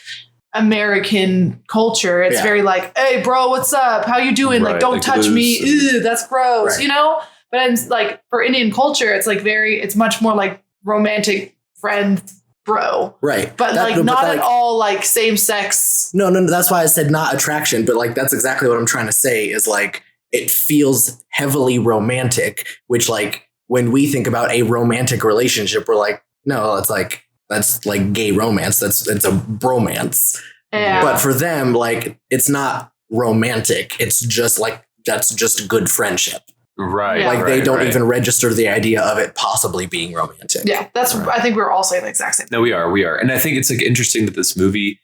American culture, it's very like, hey, bro, what's up? How you doing? Right, Like, don't like touch me. Ew, that's gross, Right. you know? But it's like for Indian culture, it's like it's much more like romantic friend bro. Right. But That- like but not like- at all like same sex. No, that's why I said not attraction, but like that's exactly what I'm trying to say is like it feels heavily romantic, which like when we think about a romantic relationship, we're like, no, it's like that's like gay romance. It's a bromance. Yeah. But for them, like it's not romantic. It's just like that's just good friendship. Right. Yeah. Like they don't right. even register the idea of it possibly being romantic. Yeah, that's. Right. I think we're all saying the exact same thing. No, we are. And I think it's like interesting that this movie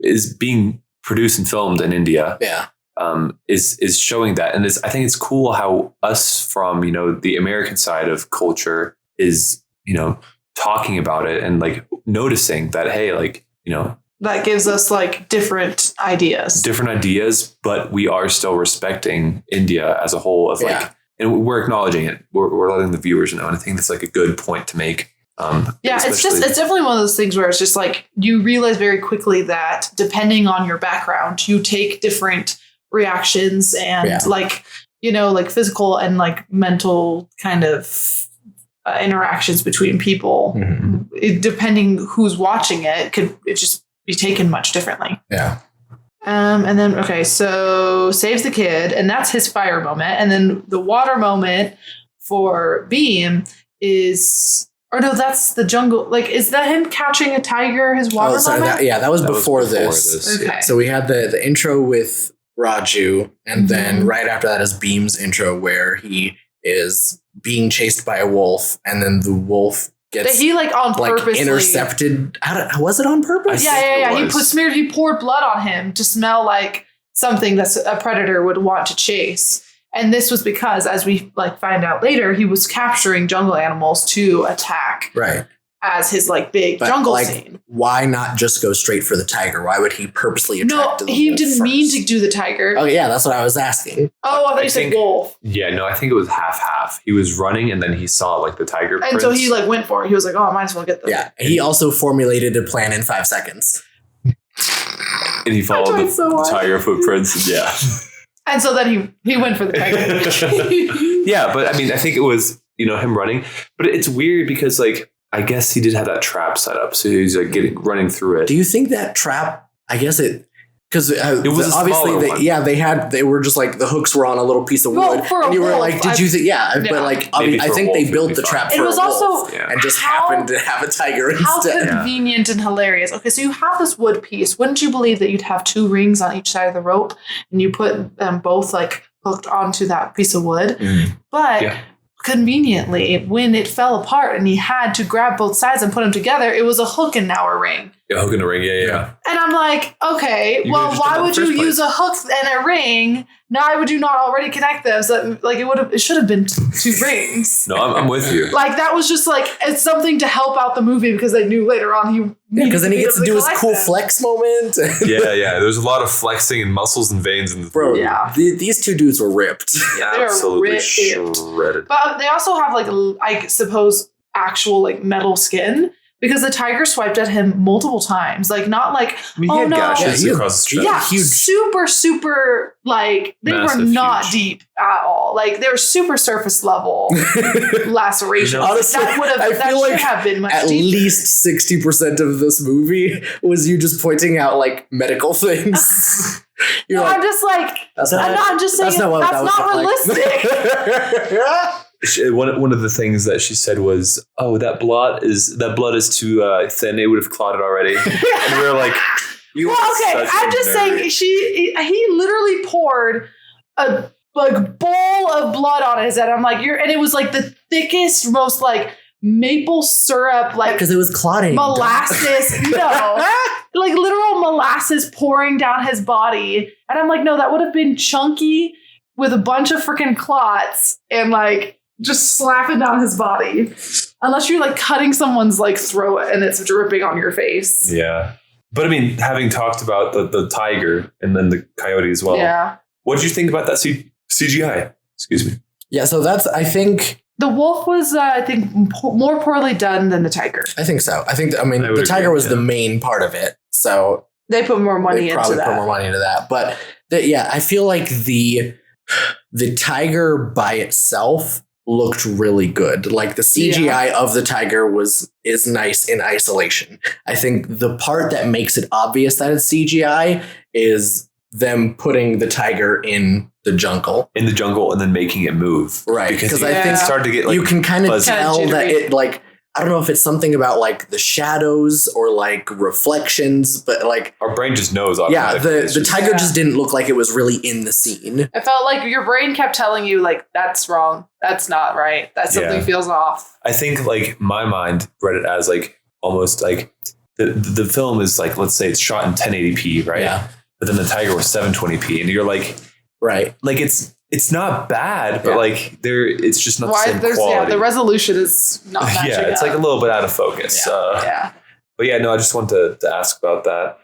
is being produced and filmed in India. Yeah. Is showing that. And I think it's cool how us from, the American side of culture is, talking about it and like noticing that, hey, like, That gives us like different ideas. but we are still respecting India as a whole of like, and we're acknowledging it. We're letting the viewers know. And I think that's like a good point to make. It's definitely one of those things where it's just like you realize very quickly that depending on your background, you take different reactions and like physical and like mental kind of interactions between people. Mm-hmm. Depending who's watching it, could it just be taken much differently. Yeah. And then, okay, so saves the kid, and that's his fire moment. And then the water moment for Beam is, or no, that's the jungle. Like, is that him catching a tiger, his water moment? That was before this. Okay. So we had the intro with Raju, and then right after that is Beam's intro where he is being chased by a wolf, and then the wolf gets That he like on purpose intercepted. Was it on purpose? Yeah. He poured blood on him to smell like something that's a predator would want to chase. And this was because, as we like find out later, he was capturing jungle animals to attack. Right. As his like big jungle scene. Why not just go straight for the tiger? Why would he purposely attract the wolf he didn't mean first? to do the tiger. Oh yeah, that's what I was asking. Oh, I thought you said wolf. Yeah, no, I think it was half. He was running and then he saw like the tiger And so he like went for it. He was like, oh, I might as well get this. Yeah, he also formulated a plan in 5 seconds. And he followed the tiger footprints. Yeah. And so then he went for the tiger. Yeah, but I mean, I think it was, him running. But it's weird because like, I guess he did have that trap set up. So he's like running through it. Do you think that trap, I guess because it was obviously they were just like the hooks were on a little piece of wood, and you were like, did you think? But like I think they built the trap for it was a also wolf and just happened to have a tiger instead. How convenient and hilarious. Okay, so you have this wood piece. Wouldn't you believe that you'd have 2 rings on each side of the rope, and you put them both like hooked onto that piece of wood? But conveniently, when it fell apart and he had to grab both sides and put them together, it was a hook and now a ring. Yeah, hook and a ring. Yeah. And I'm like, okay, well, why would you use a hook and a ring Now would you not already connect them? So like it should have been 2 rings. No, I'm with you. Like that was just like it's something to help out the movie because they knew later on because then he gets to do his cool flex moment. yeah. There's a lot of flexing and muscles and veins in the Bro, yeah. These 2 dudes were ripped. Yeah, They're absolutely ripped. shredded. But they also have like I suppose actual like metal skin because the tiger swiped at him multiple times. Like not like I mean, he had gashes Yeah, across his chest. yeah, huge. super like they Massive, were not huge. deep at all. Like they were super surface level lacerations. You know, honestly, that should have been much at deeper. least 60% of this movie was you just pointing out like medical things. You're No, like, I'm just like I'm just saying that's not what that's that would not look realistic. One of the things that she said was, "Oh, that blood is too thin. It would have clotted already." And we were like, "You." Well, are okay, such I'm a just nerd. saying he literally poured a like bowl of blood on his head. I'm like, and it was like the thickest, most like maple syrup, like because it was clotting. molasses. No, like literal molasses pouring down his body. And I'm like, no, that would have been chunky with a bunch of freaking clots and like just slapping down his body. Unless you're like cutting someone's like throat and it's dripping on your face. Yeah, but I mean, having talked about the tiger and then the coyote as well. Yeah. What did you think about that CGI? Excuse me. Yeah, so I think The wolf was, I think, more poorly done than the tiger. so. I think, I would the tiger agree, was yeah. the main part of it. So They put more money they into probably that. put more money into that. But I feel like the tiger by itself looked really good. Like the CGI of the tiger is nice in isolation. I think the part that makes it obvious that it's CGI is them putting the tiger in the jungle. In the jungle and then making it move. Right. Because I think it started to get like you can kind of fuzzy. tell Kinda that jittery. it like, I don't know if it's something about like the shadows or like reflections, but like, our brain just knows yeah, automatically. the tiger just didn't look like it was really in the scene. I felt like your brain kept telling you, like, that's wrong. That's not right. That something Yeah. feels off. I think like my mind read it as like almost like the film is like, let's say it's shot in 1080p, right? Yeah. But then the tiger was 720p, and you're like it's not bad, but Yeah. like it's just not the same quality. the resolution is not matching Yeah, it's up. like a little bit out of focus. Yeah. But yeah, no, I just wanted to ask about that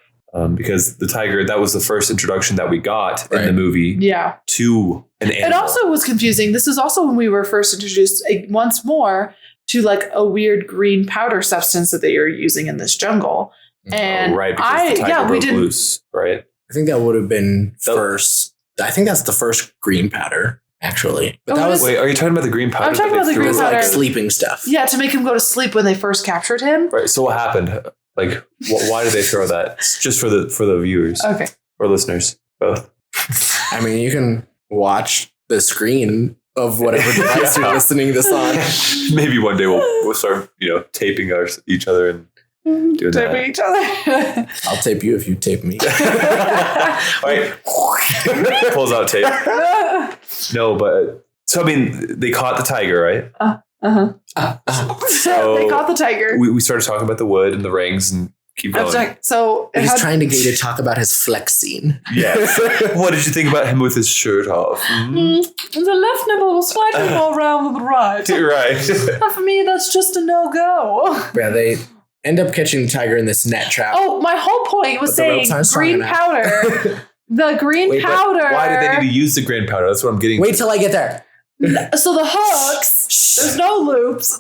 because the tiger, that was the first introduction that we got in the movie Yeah. to an animal. It also was confusing. This is also when we were first introduced once more to like a weird green powder substance that they are using in this jungle. And right, because the tiger we broke didn't. loose, right? I think that would have been That- first. I think that's the first green powder, actually. But Oh, that it was is? Wait, are you talking about the green powder? I'm talking that about they the threw green it was in? powder. like sleeping stuff. Yeah, to make him go to sleep when they first captured him. Right. So what happened? Like, why did they throw that? It's just for the viewers Okay. or listeners, both. I mean, you can watch the screen of whatever device Yeah. you're listening this on. Maybe one day we'll start, taping each other and doing Taping that. each other. I'll tape you if you tape me. All right. Pulls out tape. No, but so I mean, they caught the tiger, right? So They caught the tiger. we started talking about the wood and the rings and keep I was going. like, so it He's had- trying to get you to talk about his flex scene. Yes. What did you think about him with his shirt off? the left nipple was slightly more round than the right. Right. But for me, that's just a no-go. Yeah, they end up catching the tiger in this net trap. Oh, my whole point was But the ropes saying aren't strong green enough. powder. The green Wait, but powder. why did they need to use the green powder? That's what I'm getting. Wait till I get there. So the hooks, there's no loops.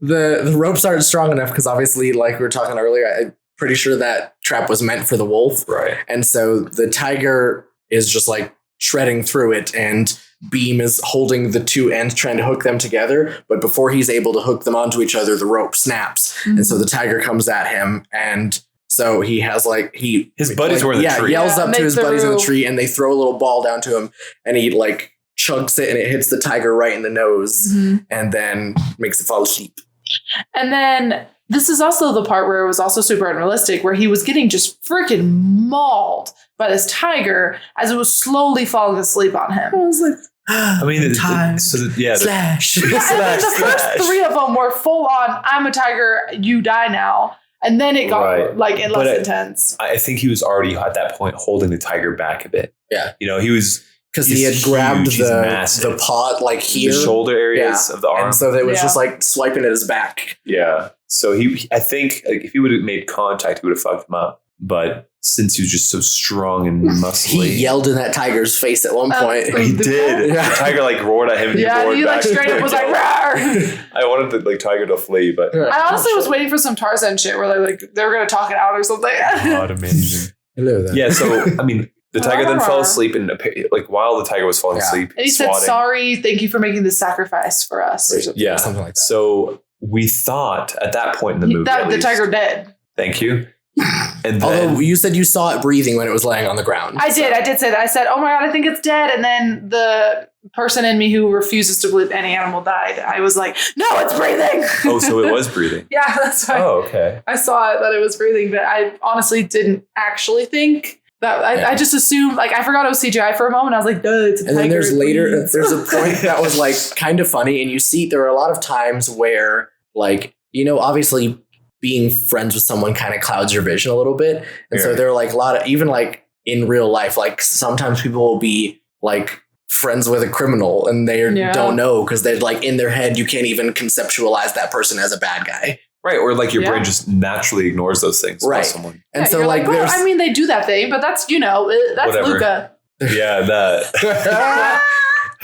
The ropes aren't strong enough because obviously, like we were talking earlier, I'm pretty sure that trap was meant for the wolf. Right. And so the tiger is just like shredding through it, and Beam is holding the two ends trying to hook them together. But before he's able to hook them onto each other, the rope snaps. And so the tiger comes at him, and so he has His buddies were in the tree. yells Yeah, up to make his the buddies in the roof. tree, and they throw a little ball down to him, and he like chugs it, and it hits the tiger right in the nose, and then makes it fall asleep. And then this is also the part where it was also super unrealistic, where he was getting just freaking mauled by this tiger as it was slowly falling asleep on him. I was like, I mean, time slash. And then the first three of them were full on, I'm a tiger, you die now. And then it got Right. less But intense. I think he was already at that point holding the tiger back a bit. Yeah. He was because he had grabbed huge. He's the massive. paw like here, the shoulder areas of the arm. and so it was just like swiping at his back. Yeah. So I think like, if he would have made contact, he would have fucked him up. But since he was just so strong and muscly, He yelled in that tiger's face at one point. he did. Yeah. The tiger like roared at him. Yeah, roared he like back. straight up was like, "Rawr!" I wanted the like tiger to flee, but I honestly was waiting for some Tarzan shit where they were gonna talk it out or something. God, amazing. Hello there. Yeah. So I mean, the tiger then fell asleep, and like while the tiger was falling asleep, And he said, swatting. "Sorry, thank you for making this sacrifice for us." Or something. Yeah, something like that. So we thought at that point in the movie, The tiger dead. Thank you. And then, Although you said you saw it breathing when it was laying on the ground. I did say that. I said, "Oh my god, I think it's dead." And then the person in me who refuses to believe any animal died, I was like, "No, it's breathing." oh, so it was breathing. Yeah, that's right. Oh, okay. I saw it that it was breathing, but I honestly didn't actually think that. I just assumed, like, I forgot it was CGI for a moment. I was like, "Duh, it's a And then tiger, there's a point that was like kind of funny, and you see there are a lot of times where, like, obviously being friends with someone kind of clouds your vision a little bit, and so there are like a lot of, even like in real life, like sometimes people will be like friends with a criminal and they don't know because they're like in their head you can't even conceptualize that person as a bad guy. Right, or like your brain just naturally ignores those things about Right. someone. And so you're like well, there's I mean, they do that thing, but that's that's Whatever. Luca. Yeah, that.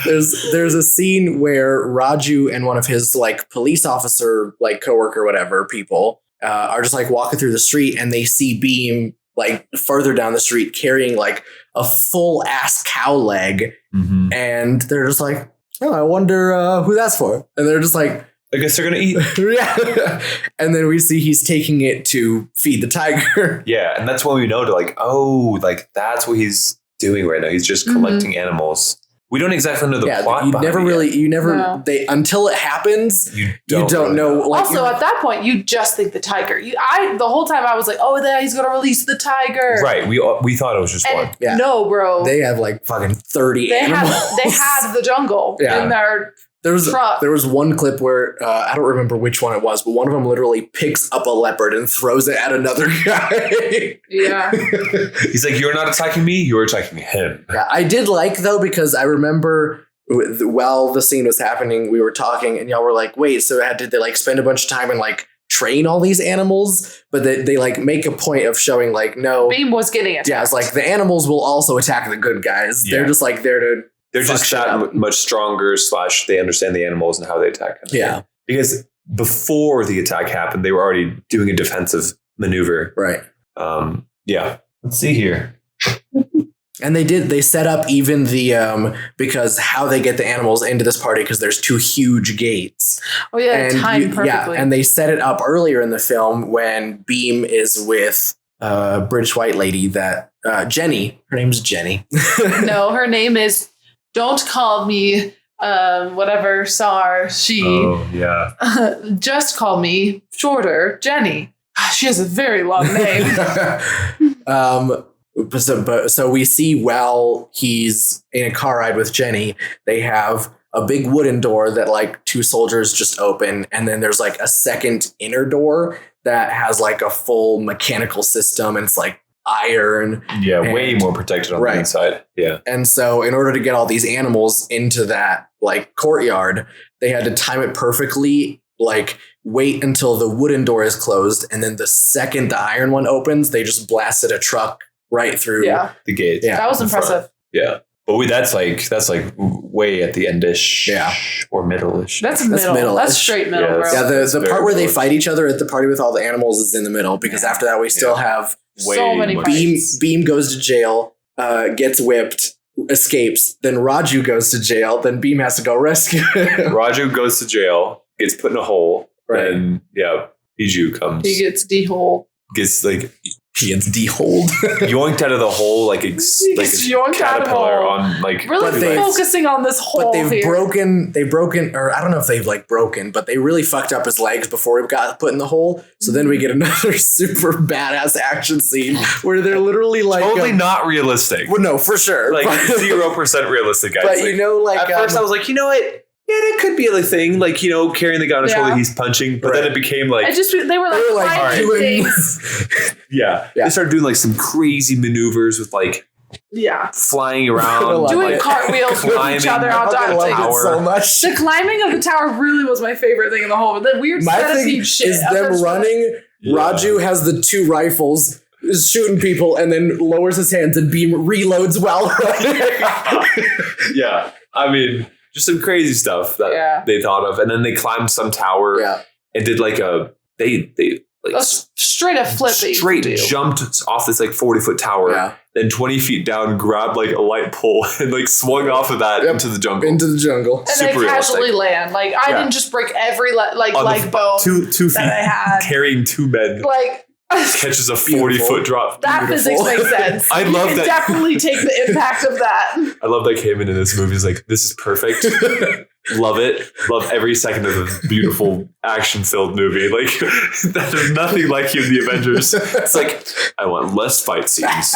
there's a scene where Raju and one of his like police officer like coworker whatever people are just like walking through the street, and they see Beam like further down the street carrying like a full ass cow leg, and they're just like, "Oh, I wonder who that's for," and they're just like, I guess they're gonna eat. yeah. And then we see he's taking it to feed the tiger. Yeah, and that's when we know to like, oh, like that's what he's doing right now. He's just collecting animals. We don't exactly know the plot. They until it happens, you don't really know. Like, Also, at that point, you just think the tiger. The whole time I was like, "Oh, there he's gonna release the tiger." Right. We thought it was just one. Yeah. No, bro. They have like fucking 30 animals. They had the jungle in their truck. There was one clip where I don't remember which one it was, but one of them literally picks up a leopard and throws it at another guy. Yeah. He's like, "You're not attacking me. You're attacking him." Yeah, I did like though, because I remember while the scene was happening, we were talking and y'all were like, "Wait, so did they like spend a bunch of time and like train all these animals?" But they like make a point of showing like, no, Beam was getting it. yeah, it's like the animals will also attack the good guys. Yeah. They're just like there to. They're just that much stronger. / they understand the animals and how they attack them. Yeah, because before the attack happened, they were already doing a defensive maneuver. Right. Yeah. Let's see here. And they set up even the because how they get the animals into this party, because there's 2 huge gates. Oh yeah, timed perfectly. Yeah, and they set it up earlier in the film when Beam is with British white lady that Jenny. Her name's Jenny. No, her name is. Don't call me whatever she. Oh yeah. Just call me shorter Jenny. She has a very long name. So we see while he's in a car ride with Jenny, they have a big wooden door that like 2 soldiers just open, and then there's like a second inner door that has like a full mechanical system, and it's like iron. Yeah, way more protected on the inside. Yeah. And so in order to get all these animals into that like courtyard, they had to time it perfectly, like wait until the wooden door is closed, and then the second the iron one opens, they just blasted a truck right through the gate. Yeah. That was impressive. Yeah. But that's like way at the endish. Yeah. Or middle-ish. That's middle. That's straight middle, bro. Yeah, the part where they fight each other at the party with all the animals is in the middle, because after that we still have so many Beam goes to jail, gets whipped, escapes, then Raju goes to jail, then Beam has to go rescue him. Raju goes to jail, gets put in a hole, and Biju comes. He gets de-hole. Gets like he gets de-holed. Yoinked out of the hole like a caterpillar on like really focusing on this hole. But they've broken, or I don't know if they've like broken, but they really fucked up his legs before he got put in the hole. So then we get another super badass action scene where they're literally like totally not realistic. Well, no, for sure, like 0% realistic. Guys. But like, at first I was like, you know what? Yeah, that could be a thing, like, carrying the guy on his shoulder, he's punching, but then it became like... they were like yeah. They started doing like some crazy maneuvers with like Yeah. flying around, Doing like, cartwheels with each other on top I of loved things. it so much. The climbing of the tower really was my favorite thing in the whole. The weird My thing centipede shit. is them running. Yeah. Raju has the 2 rifles, is shooting people, and then lowers his hands and Beam reloads while running. yeah. I mean, just some crazy stuff that they thought of, and then they climbed some tower and did like they like a straight up flip. Straight jumped off this like 40-foot tower, then 20 feet down, grabbed like a light pole and like swung off of that into the jungle. Into the jungle. And Super they casually realistic. land. Like I didn't just break every leg bone 2 feet that I had. carrying 2 men. Like catches a 40-foot drop. That physics makes sense. I love that. Definitely take the impact of that. I love that came into this movie. It's like, this is perfect. Love it. Love every second of the beautiful action-filled movie. Like, that is nothing like you in the Avengers. It's like, I want less fight scenes.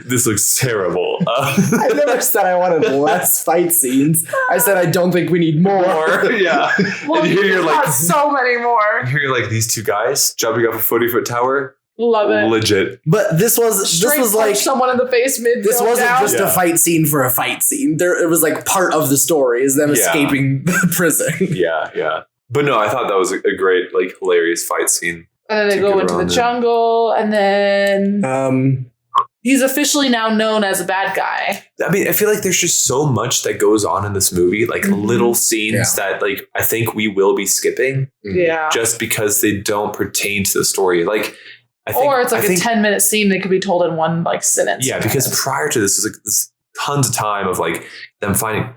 This looks terrible. I never said I wanted less fight scenes. I said I don't think we need more. Yeah. Well, and here you're like, so many more. and here you're like, these 2 guys jumping off a 40-foot tower. Love it. Legit. But this was like someone in the face mid. this wasn't just a fight scene for a fight scene. It was like part of the story is them escaping the prison. Yeah. But no, I thought that was a great, like, hilarious fight scene. And then they go into the jungle, and then he's officially now known as a bad guy. I mean, I feel like there's just so much that goes on in this movie, like little scenes that, like, I think we will be skipping. Yeah. Just because they don't pertain to the story. Like, or it's like a 10-minute scene that could be told in one like sentence. Yeah, because prior to this, there's like this tons of time of like them finding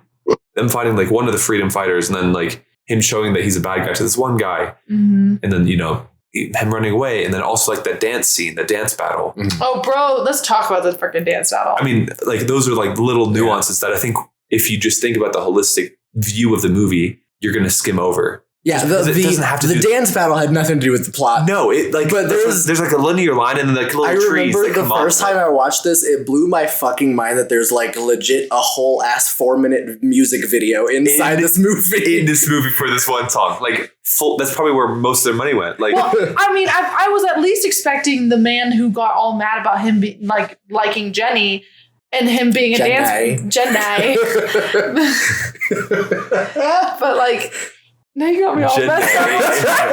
like one of the freedom fighters, and then like him showing that he's a bad guy to this one guy, and then him running away, and then also like that dance scene, that dance battle. Oh, bro, let's talk about this freaking dance battle. I mean, like those are like little nuances that I think if you just think about the holistic view of the movie, you're gonna skim over. Yeah, the dance battle had nothing to do with the plot. No, but there's like a linear line and then like little trees. I remember the first time I watched this, it blew my fucking mind that there's like legit a whole ass 4-minute music video inside this movie. In this movie for this one song, like that's probably where most of their money went. Like, well, I mean, I was at least expecting the man who got all mad about him liking Jenny. And him being a dance Jenny. But like, now you got me all messed up.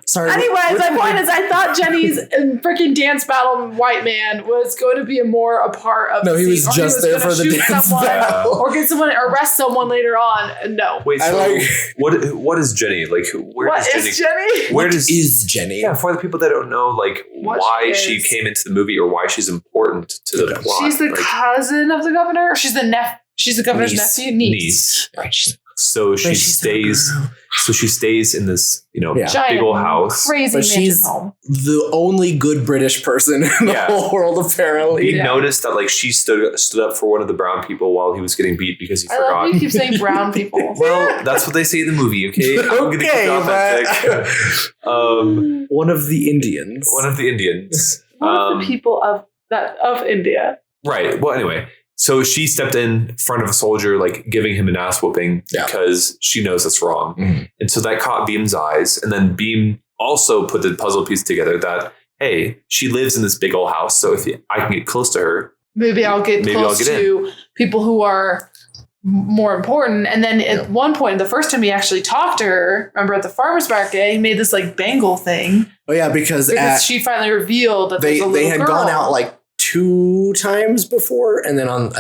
Sorry. Anyways, my point is, I thought Jenny's freaking dance battle white man was going to be a part of. No, he was just there for the dance battle, or get someone, arrest someone later on. No. Wait, so what is Jenny? Like, what is Jenny? Where is Jenny? Yeah, for the people that don't know, like why she came into the movie or why she's important to the plot. She's the cousin of the governor. Or she's the governor's nephew. Niece. So she stays. So she stays in this, giant, big old house. Crazy but she's home. The only good British person in the whole world, apparently. He noticed that like she stood up for one of the brown people while he was getting beat because he forgot. I love you keep saying brown people. Well, that's what they say in the movie. Okay, I'm gonna keep it authentic. One of the Indians. One of the Indians. One of the people of India. Right. Well, anyway. So she stepped in front of a soldier, like giving him an ass whooping because she knows that's wrong. Mm-hmm. And so that caught Beam's eyes. And then Beam also put the puzzle piece together that, hey, she lives in this big old house. So if I can get close to her, maybe I'll get close to people who are more important. And then at one point, the first time he actually talked to her, remember at the farmer's market, he made this like bangle thing. Oh, yeah, because she finally revealed that they had girl. gone out like 2 times before, and then on the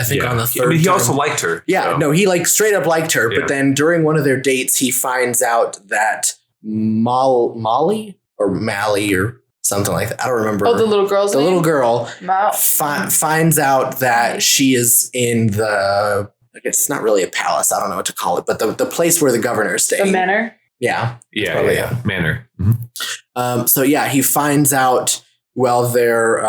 third he time, also liked her. Yeah, no, he like straight up liked her, but then during one of their dates, he finds out that Molly or Mally or something like that. I don't remember. Oh, the little girl's name? little girl finds out that she is in the. I guess it's not really a palace. I don't know what to call it, but the place where the governor is staying. The manor. Yeah. Yeah. Manor. Mm-hmm. So yeah, he finds out while they're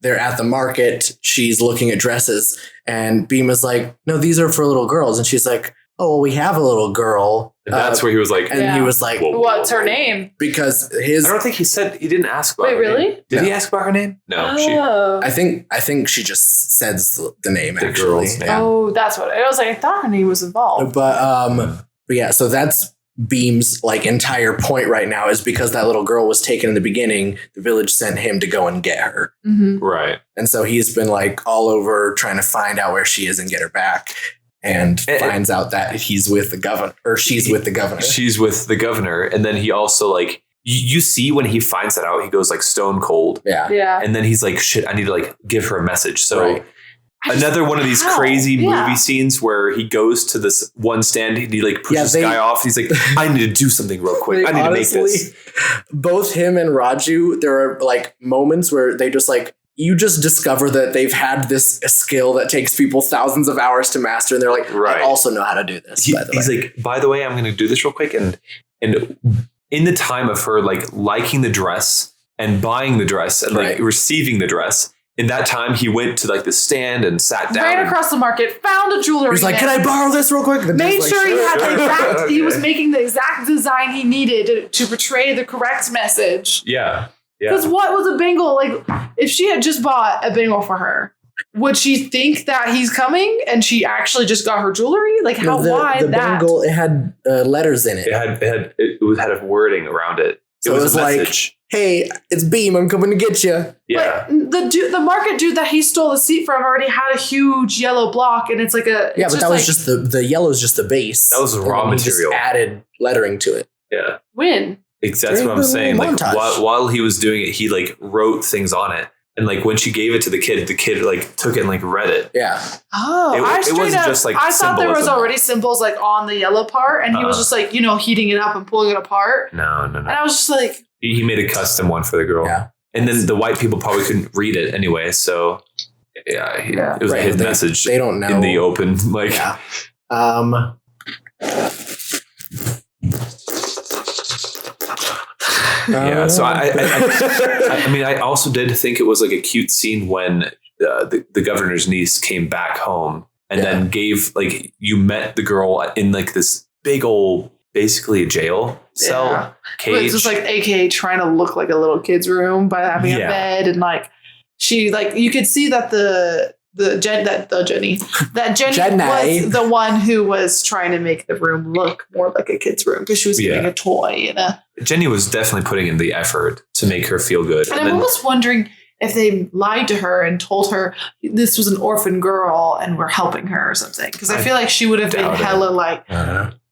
at the market, she's looking at dresses, and Beam is like, no, these are for little girls. And she's like, oh, well, we have a little girl. And that's where he was like, he was like, what's her name? Because I don't think he didn't ask about her really? name. Did he ask about her name? No. I think she just says the name, the actually. Girl's name. Oh, that's what I was like. I thought her name was involved. But yeah, so that's Beam's like entire point right now is because that little girl was taken in the beginning, the village sent him to go and get her. Mm-hmm. Right. And so he's been like all over trying to find out where she is and get her back. And finds out that he's with the governor, or she's with the governor. She's with the governor. And then he also like, you see when he finds that out, he goes like stone cold. Yeah. Yeah. And then he's like, shit, I need to like give her a message. So Right. another one of these crazy movie scenes where he goes to this one stand and he like pushes this guy off. He's like, I need to do something real quick. I need to make this. Both him and Raju, there are like moments where they just like, you just discover that they've had this skill that takes people thousands of hours to master. And they're like, I also know how to do this. He's like, by the way, I'm going to do this real quick. And in the time of her like liking the dress and buying the dress and like receiving the dress, in that time, he went to like the stand and sat down. Ran across the market, found a jewelry. He's like, can I borrow this real quick? Made sure he had the exact, he was making the exact design he needed to portray the correct message. Yeah. Because what was a bangle? Like, if she had just bought a bangle for her, would she think that he's coming and she actually just got her jewelry? Like, how wide the bangle, it had letters in it. It had a wording around it. So it was a message. Like, hey, it's Beam. I'm coming to get you. Yeah. But the market dude that he stole the seat from already had a huge yellow block, and it's like a but that was just the yellow is just the base. That was the raw material. Just added lettering to it. Yeah. When? That's what I'm saying. Like while he was doing it, he like wrote things on it. And like when she gave it to the kid like took it and like read it. Yeah. Oh, it wasn't just like I thought there was already symbols like on the yellow part, and he was just like, heating it up and pulling it apart. No. And I was just like, he made a custom one for the girl. Yeah. And then the white people probably couldn't read it anyway. So it was his message. They don't know in the open. Like, yeah. So I mean, I also did think it was like a cute scene when the governor's niece came back home and then gave like, you met the girl in like this big old, basically a jail cell cage. It's just like AKA trying to look like a little kid's room by having a bed, and like she like you could see that Jenny was the one who was trying to make the room look more like a kid's room because she was giving a toy. Jenny was definitely putting in the effort to make her feel good. And I'm almost wondering if they lied to her and told her this was an orphan girl and we're helping her or something. Because I feel like she would have been hella like,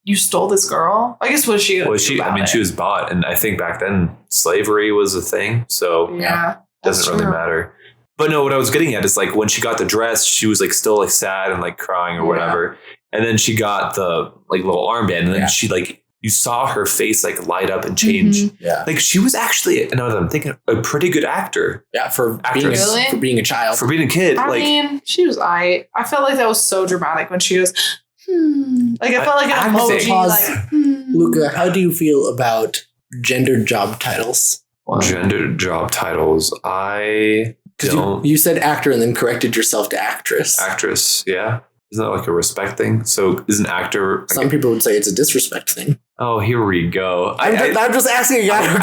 you stole this girl? I guess what she she was bought. And I think back then slavery was a thing. So it doesn't really matter. But no, what I was getting at is like when she got the dress, she was like still like sad and like crying or whatever. And then she got the like little armband, and then she like, you saw her face like light up and change. Mm-hmm. Yeah. Like she was actually, now that I'm thinking, a pretty good actor. Yeah. For being a child. For being a kid. I mean, she was I felt like that was so dramatic when she goes, Like I felt like an emoji. Like, Luca, how do you feel about gendered job titles? Gendered job titles. You said actor and then corrected yourself to actress. Actress, yeah. Isn't that like a respect thing? So is an actor... Some people would say it's a disrespect thing. Oh, here we go. I'm just asking a guy.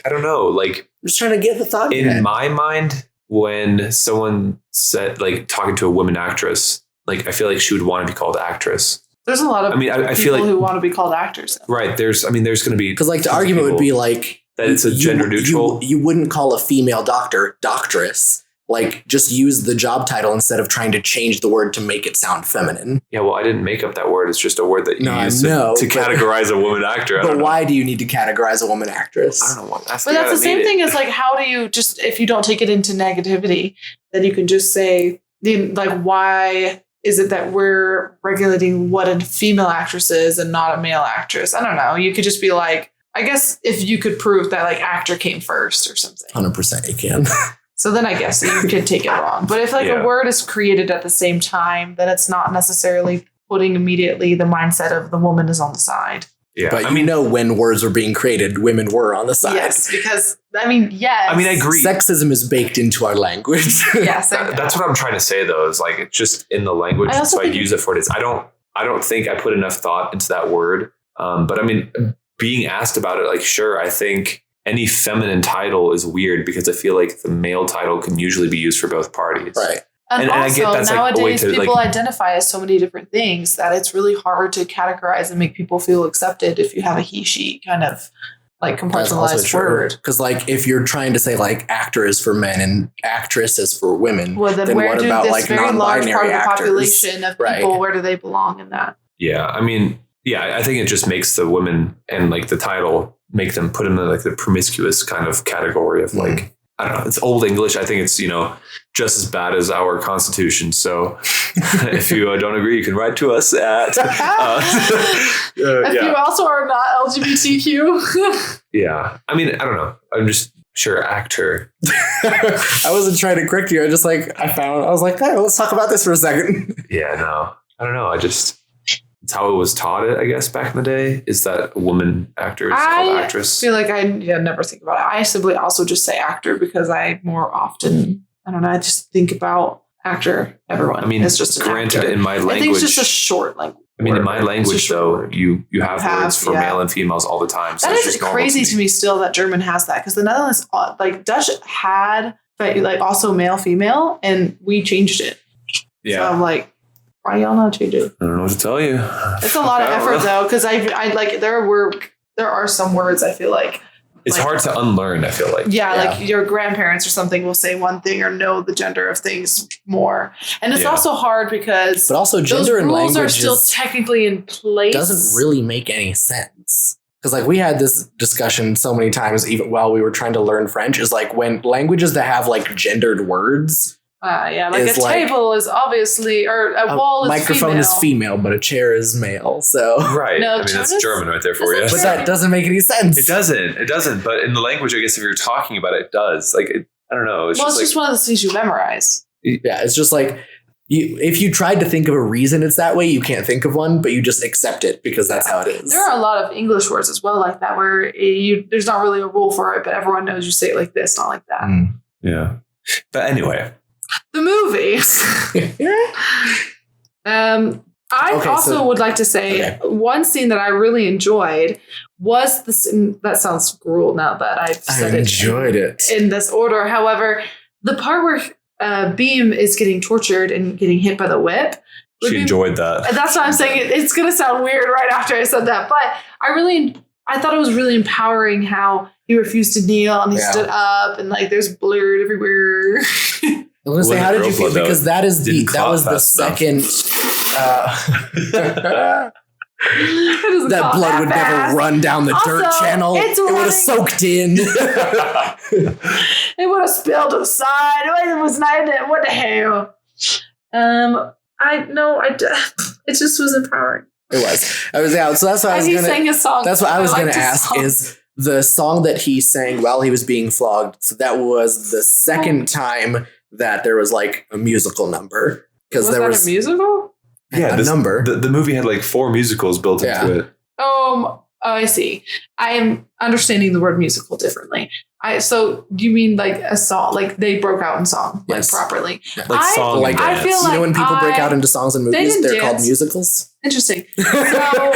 I don't know. Like, I'm just trying to get the thought in my mind, when someone said, like, talking to a woman actress, like, I feel like she would want to be called actress. There's a lot of I feel like who want to be called actors. Right. There's going to be... Because, like, the argument would be, like... That it's a gender neutral. You wouldn't call a female doctor doctress. Like, just use the job title instead of trying to change the word to make it sound feminine. Yeah, well, I didn't make up that word. It's just a word that you use to categorize a woman actor. But why do you need to categorize a woman actress? I don't know. But that's the same thing as, like, how do you just, if you don't take it into negativity, then you can just say, like, why is it that we're regulating what a female actress is and not a male actress? I don't know. You could just be like, I guess if you could prove that like actor came first or something. 100% you can. So then I guess you could take it wrong. But if like a word is created at the same time, then it's not necessarily putting immediately the mindset of the woman is on the side. Yeah. But when words were being created, women were on the side. Yes, because yes. I agree. Sexism is baked into our language. Yes. That's what I'm trying to say though, is like it's just in the language. So I use it for it. I don't think I put enough thought into that word. But being asked about it, like, sure, I think any feminine title is weird because I feel like the male title can usually be used for both parties. Right. And I also, get that's like a way nowadays, to people like, identify as so many different things that it's really hard to categorize and make people feel accepted if you have a he, she kind of like compartmentalized word. Because like if you're trying to say like actor is for men and actress is for women, Well, then where what do about this like very large non-binary part of the actors? population of people, where do they belong in that? yeah, I mean, yeah, I think it just makes the women and like the title make them put them in like the promiscuous kind of category of like, I don't know, it's old English. I think it's, just as bad as our Constitution. So if you don't agree, you can write to us at. If you also are not LGBTQ. Yeah. I mean, I don't know. I'm just sure actor. I wasn't trying to correct you. I just like, I was like, hey, let's talk about this for a second. Yeah, no. I don't know. It's how it was taught it, I guess, back in the day, is that a woman actor is called actress. I feel like I never think about it. I simply also just say actor because I more often, I don't know, I just think about actor, everyone. I mean, it's just granted, actor. in my language. I think it's just a short like. I mean, in my language, though, you have words for male and females all the time. So that it's is just crazy to me still that German has that, because the Netherlands, like Dutch had, but like also male, female, and we changed it. Yeah. So I'm like, why y'all not change it? I don't know what to tell you. It's a lot of effort though, because I like there are some words I feel like it's hard to unlearn. I feel like like your grandparents or something will say one thing or know the gender of things more, and it's also hard because but also gender and rules language are still technically in place. Doesn't really make any sense. Because like we had this discussion so many times, even while we were trying to learn French, is like when languages that have like gendered words. Like a table is obviously, or a wall is microphone female. is female, but a chair is male. So right. No, I mean, that's German right there for you. But that doesn't make any sense. It doesn't. But in the language, I guess if you're talking about it, it does. Like, I don't know. It's just one of those things you memorize. Yeah, it's just like if you tried to think of a reason it's that way, you can't think of one, but you just accept it because that's how it is. There are a lot of English words as well like that, where there's not really a rule for it, but everyone knows you say it like this, not like that. Yeah. But anyway. The movie. I would like to say one scene that I really enjoyed was the scene that sounds cruel now that I've said it in this order. However, the part where Beam is getting tortured and getting hit by the whip. She enjoyed that. That's what I'm saying. It's going to sound weird right after I said that, but I thought it was really empowering how he refused to kneel and he stood up and like there's blood everywhere. I was gonna say, how did you feel? Because that was the second. That blood would never run down the dirt channel. It would have soaked in. It would have spilled to the side. It was not. What the hell? It just was empowering. It was. So that's what I was gonna. Sang a song. That's what I was gonna ask. Is the song that he sang while he was being flogged? So that was the second time that there was like a musical number, because there was a musical. Yeah, number. The movie had like 4 musicals built into it. I see. I am understanding the word musical differently. So you mean like a song, like they broke out in song, like properly. Yeah. Like song and dance. I feel like when people break out into songs and movies, they're called musicals. Interesting. So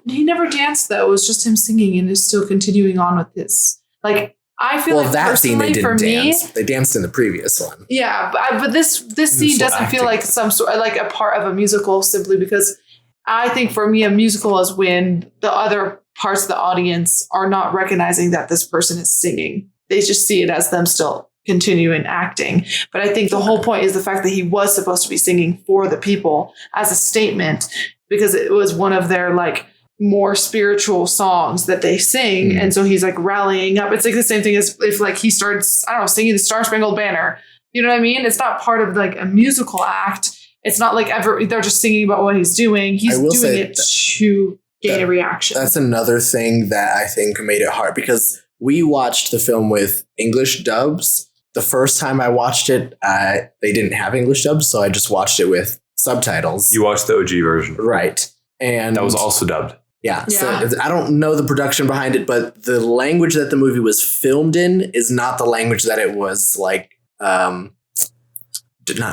he never danced though. It was just him singing and is still continuing on with this. Like I feel like that scene they didn't dance. Me, they danced in the previous one. Yeah, but this scene doesn't feel like some sort like a part of a musical, simply because I think for me a musical is when the other parts of the audience are not recognizing that this person is singing. They just see it as them still continuing acting. But I think the whole point is the fact that he was supposed to be singing for the people as a statement, because it was one of their like more spiritual songs that they sing. And so he's like rallying up. It's like the same thing as if like he starts, I don't know, singing the Star Spangled Banner. You know what I mean? It's not part of like a musical act. It's not like they're just singing about what he's doing. He's doing it to gain a reaction. That's another thing that I think made it hard, because we watched the film with English dubs. The first time I watched it, they didn't have English dubs, so I just watched it with subtitles. You watched the OG version. Right. And that was also dubbed. Yeah. So I don't know the production behind it, but the language that the movie was filmed in is not the language that it was like, not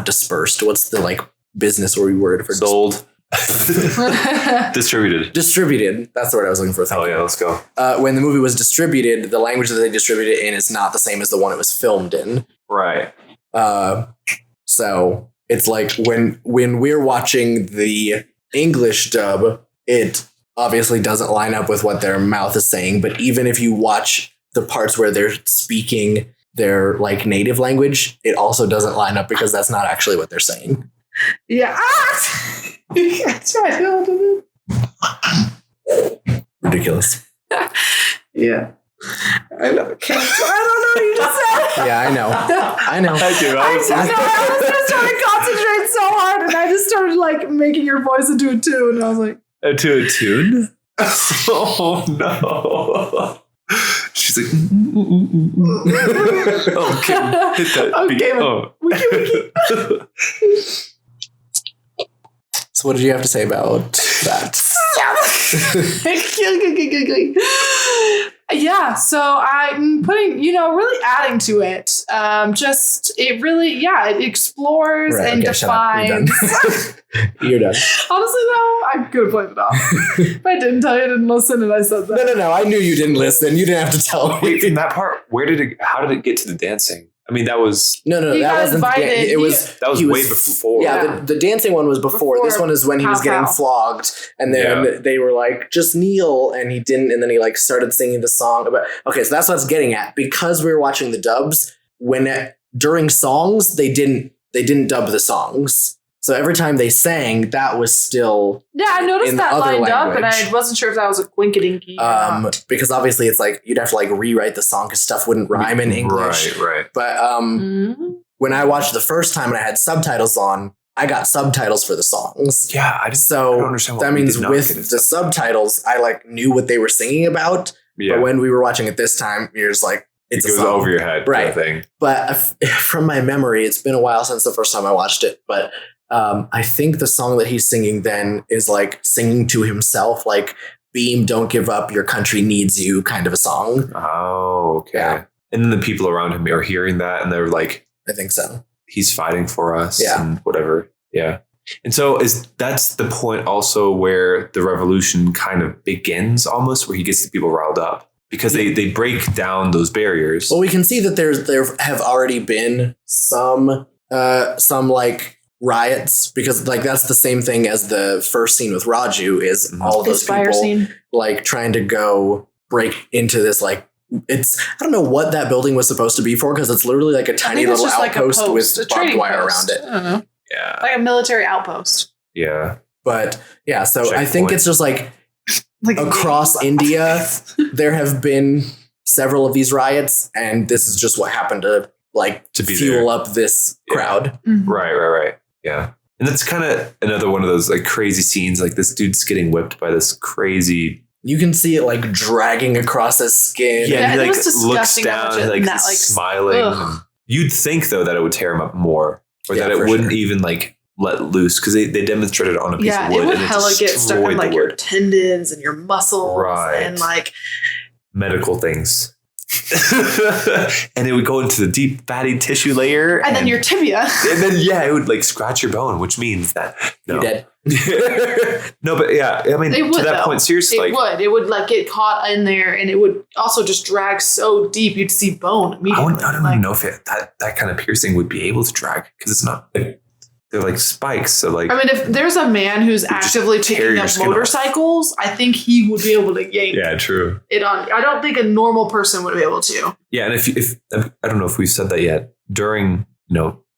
dispersed. What's the like business word for sold? Distributed. That's the word I was looking for. Oh yeah, let's go. When the movie was distributed, the language that they distributed it in is not the same as the one it was filmed in. Right. So it's like when we're watching the English dub, it obviously doesn't line up with what their mouth is saying. But even if you watch the parts where they're speaking their like native language, it also doesn't line up because that's not actually what they're saying. Yeah. That's right. Ridiculous. Yeah. I know. I don't know what you just said. Yeah, I know. I know. I do. I was just trying to concentrate so hard, and I just started like making your voice into a tune. And I was like, to a tune? Oh no. She's like, oh, okay, hit that beat. Oh. Wiki. So what did you have to say about that? Yeah, so I'm putting, really adding to it. Just it really, it explores and defines. You're done. Honestly, though, I could have played it off. If I didn't tell you, I didn't listen, and I said that. No. I knew you didn't listen. You didn't have to tell me. Wait, from that part, how did it get to the dancing? I mean, that was no. That wasn't. That was way before. Yeah, the dancing one was before. This one is when he was getting flogged, and then they were like, "Just kneel," and he didn't, and then he like started singing the song. But okay, so that's what I was getting at. Because we were watching the dubs, during songs they didn't dub the songs. So every time they sang, that was still I noticed that lined up, and I wasn't sure if that was a quinkadinky. Because obviously it's like you'd have to like rewrite the song because stuff wouldn't rhyme in English. Right. But when I watched the first time and I had subtitles on, I got subtitles for the songs. Yeah, I don't understand. That means with the subtitles, I like knew what they were singing about. Yeah. But when we were watching it this time, you're just like, it goes over your head, right? Kind of thing. But from my memory, it's been a while since the first time I watched it, but. I think the song that he's singing then is like singing to himself, like "Beam, don't give up, your country needs you" kind of a song. Oh, okay. Yeah. And then the people around him are hearing that and they're like, I think so. He's fighting for us and whatever. Yeah. And so that's the point also where the revolution kind of begins almost, where he gets the people riled up because they break down those barriers. Well, we can see that there have already been some like riots, because like that's the same thing as the first scene with Raju is all those people like trying to go break into this like I don't know what that building was supposed to be for, because it's literally like a tiny little outpost like with barbed wire around it. I don't know. Yeah, like a military outpost. Yeah, but yeah, so I think it's just like across India there have been several of these riots, and this is just what happened to fuel up this crowd. Mm-hmm. Right. Yeah. And that's kind of another one of those like crazy scenes. Like this dude's getting whipped by this crazy. You can see it like dragging across his skin. Yeah, he like looks down, like smiling. You'd think though that it would tear him up more, or that it wouldn't even like let loose, because they demonstrated it on a piece of wood. Yeah, it would hella get stuck in like your tendons and your muscles, and like medical things. And it would go into the deep fatty tissue layer, and then your tibia, and then it would like scratch your bone, which means that you're dead. No, but yeah, I mean, to that point, seriously, it would like get caught in there, and it would also just drag so deep you'd see bone immediately. I don't even know if that kind of piercing would be able to drag, because it's not. They're like spikes, so like. I mean, if there's a man who's actively picking up motorcycles, I think he would be able to yank. Yeah, true. It on. I don't think a normal person would be able to. Yeah, and if I don't know if we've said that yet, during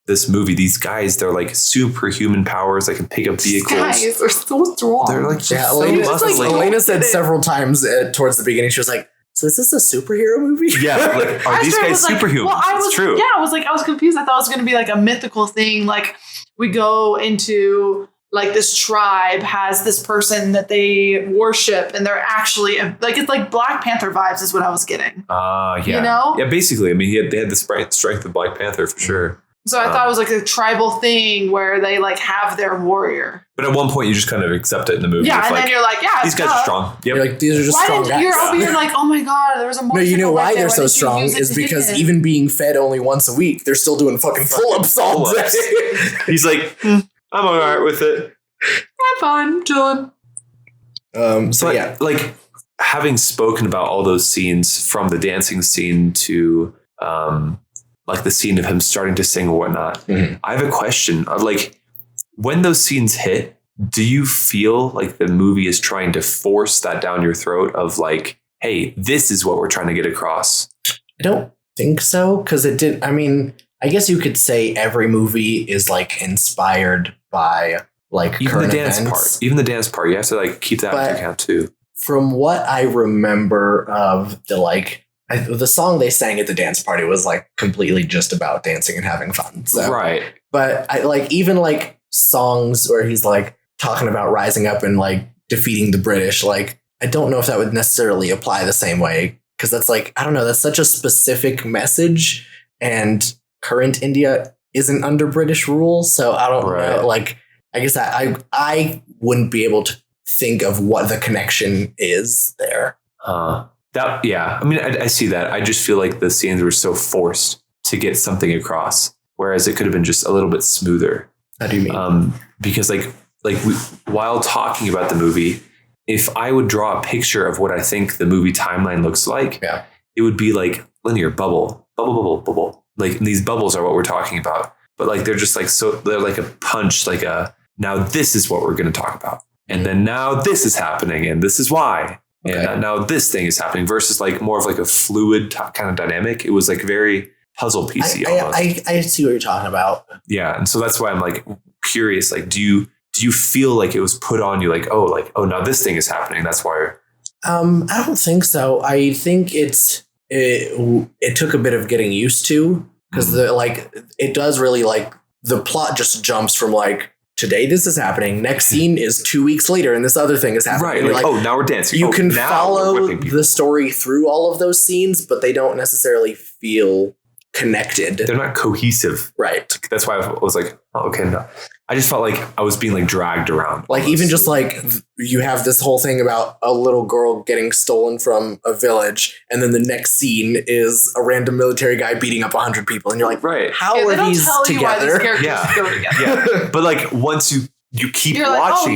this movie, these guys, they're like superhuman powers. They can pick up vehicles. These guys are so strong. They're like Elena said several times towards the beginning, she was like, so is this a superhero movie? Yeah, like are these guys superhuman? Well, it's true. Yeah, I was confused. I thought it was going to be like a mythical thing, like. We go into like this tribe has this person that they worship, and they're actually like, it's like Black Panther vibes is what I was getting. Yeah. Yeah, basically. I mean, they had the strength of Black Panther for sure. So I thought it was like a tribal thing where they like have their warrior. But at one point you just kind of accept it in the movie. Yeah, and then you're like, these guys are strong. Yep. You're like, these are just strong guys. You're like, oh my god, there was a motorcycle. No, you know why they're so strong is because even being fed only once a week, they're still doing fucking pull-ups all day. He's like, I'm all right with it. I'm fine, chilling. So like having spoken about all those scenes, from the dancing scene to like the scene of him starting to sing or whatnot. Mhm. I have a question of like, when those scenes hit, do you feel like the movie is trying to force that down your throat of like, hey, this is what we're trying to get across? I don't think so, because it did. I mean, I guess you could say every movie is like inspired by like Even current the dance events. part. Even the dance part. You have to like keep that into account too. From what I remember of the like the song they sang at the dance party was like completely just about dancing and having fun. So, Right. but I like even like songs where he's like talking about rising up and like defeating the British. Like I don't know if that would necessarily apply the same way, because that's like, I don't know, that's such a specific message, and current India isn't under British rule, so I don't know. Like I guess I wouldn't be able to think of what the connection is there. Yeah. I mean, I see that. I just feel like the scenes were so forced to get something across, whereas it could have been just a little bit smoother. How do you mean? Because while talking about the movie, if I would draw a picture of what I think the movie timeline looks like, it would be like linear bubble. Like these bubbles are what we're talking about, but like they're just like, so they're like a punch, like now this is what we're going to talk about, and then now this is happening, and this is why, and now this thing is happening, versus like more of like a fluid kind of dynamic. It was like very puzzle piecey. I see what you're talking about. Yeah, and so that's why I'm like curious. Like, do you feel like it was put on you? Like, oh, now this thing is happening. That's why. I don't think so. I think it took a bit of getting used to, because it does really like the plot just jumps from like, today this is happening, next scene is 2 weeks later and this other thing is happening. Right. Like, oh, now we're dancing. You can follow the story through all of those scenes, but they don't necessarily feel connected. They're not cohesive. Right. That's why I was like, oh, okay, no. I just felt like I was being like dragged around. Like even just like you have this whole thing about a little girl getting stolen from a village, and then the next scene is a random military guy beating up 100 people, and you're like, right? How are these tell together? You why these characters go together. Yeah, but like once you keep watching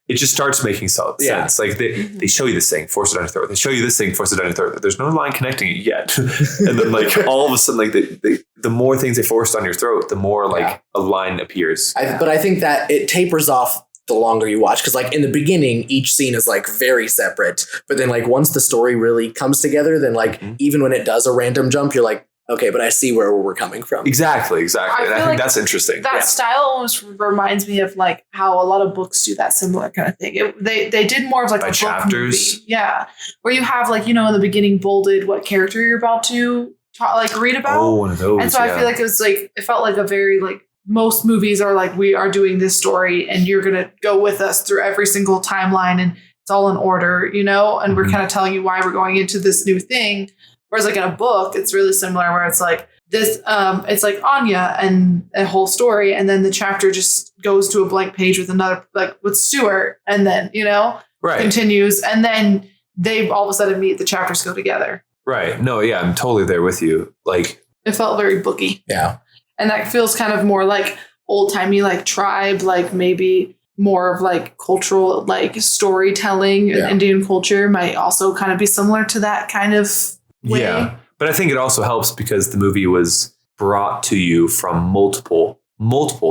it just starts making sense. Yeah. Like they show you this thing, force it down your throat. They show you this thing, force it down your throat. There's no line connecting it yet. And then like all of a sudden, like the more things they force down your throat, the more like a line appears. But I think that it tapers off the longer you watch. Cause like in the beginning, each scene is like very separate. But then like once the story really comes together, then like even when it does a random jump, you're like, okay, but I see where we're coming from. Exactly. And I think that's interesting. That style almost reminds me of like how a lot of books do that similar kind of thing. They did more of like by a chapters. Book movie. Yeah. Where you have like, in the beginning bolded what character you're about to read about. Oh, one of those. And so I feel like it felt like a very like, most movies are like, we are doing this story and you're going to go with us through every single timeline and it's all in order, and we're kind of telling you why we're going into this new thing. Whereas like in a book, it's really similar where it's like this, it's like Anya and a whole story. And then the chapter just goes to a blank page with another, like with Stuart. And then, continues. And then they all of a sudden meet, the chapters go together. Right. No, yeah, I'm totally there with you. Like it felt very booky. Yeah. And that feels kind of more like old timey, like tribe, like maybe more of like cultural, like storytelling. Indian culture might also kind of be similar to that kind of way. Yeah, but I think it also helps because the movie was brought to you from multiple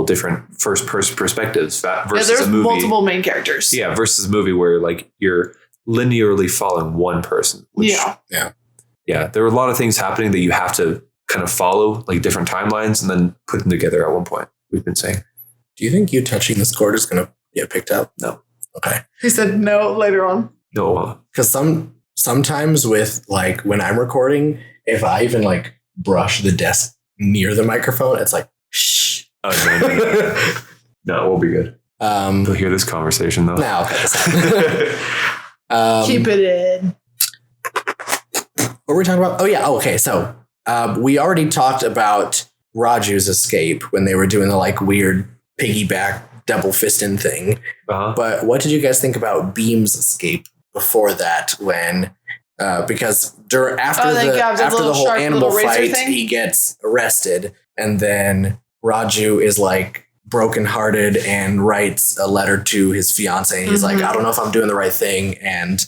different first person perspectives versus a movie. Multiple main characters. Yeah, versus a movie where like you're linearly following one person. Yeah. There were a lot of things happening that you have to kind of follow, like different timelines, and then put them together at one point. We've been saying. Do you think you touching this cord is going to get picked up? No. Okay. He said no later on. No. Because sometimes with like when I'm recording, if I even like brush the desk near the microphone, it's like, shh. Oh, no, we'll be good. They'll hear this conversation though. No, keep it in. What were we talking about? Oh yeah. Oh, okay. So we already talked about Raju's escape when they were doing the like weird piggyback double fisting thing. But what did you guys think about Beam's escape before that? When because after the whole animal fight, he gets arrested, and then Raju is like brokenhearted and writes a letter to his fiance, and he's like, I don't know if I'm doing the right thing, and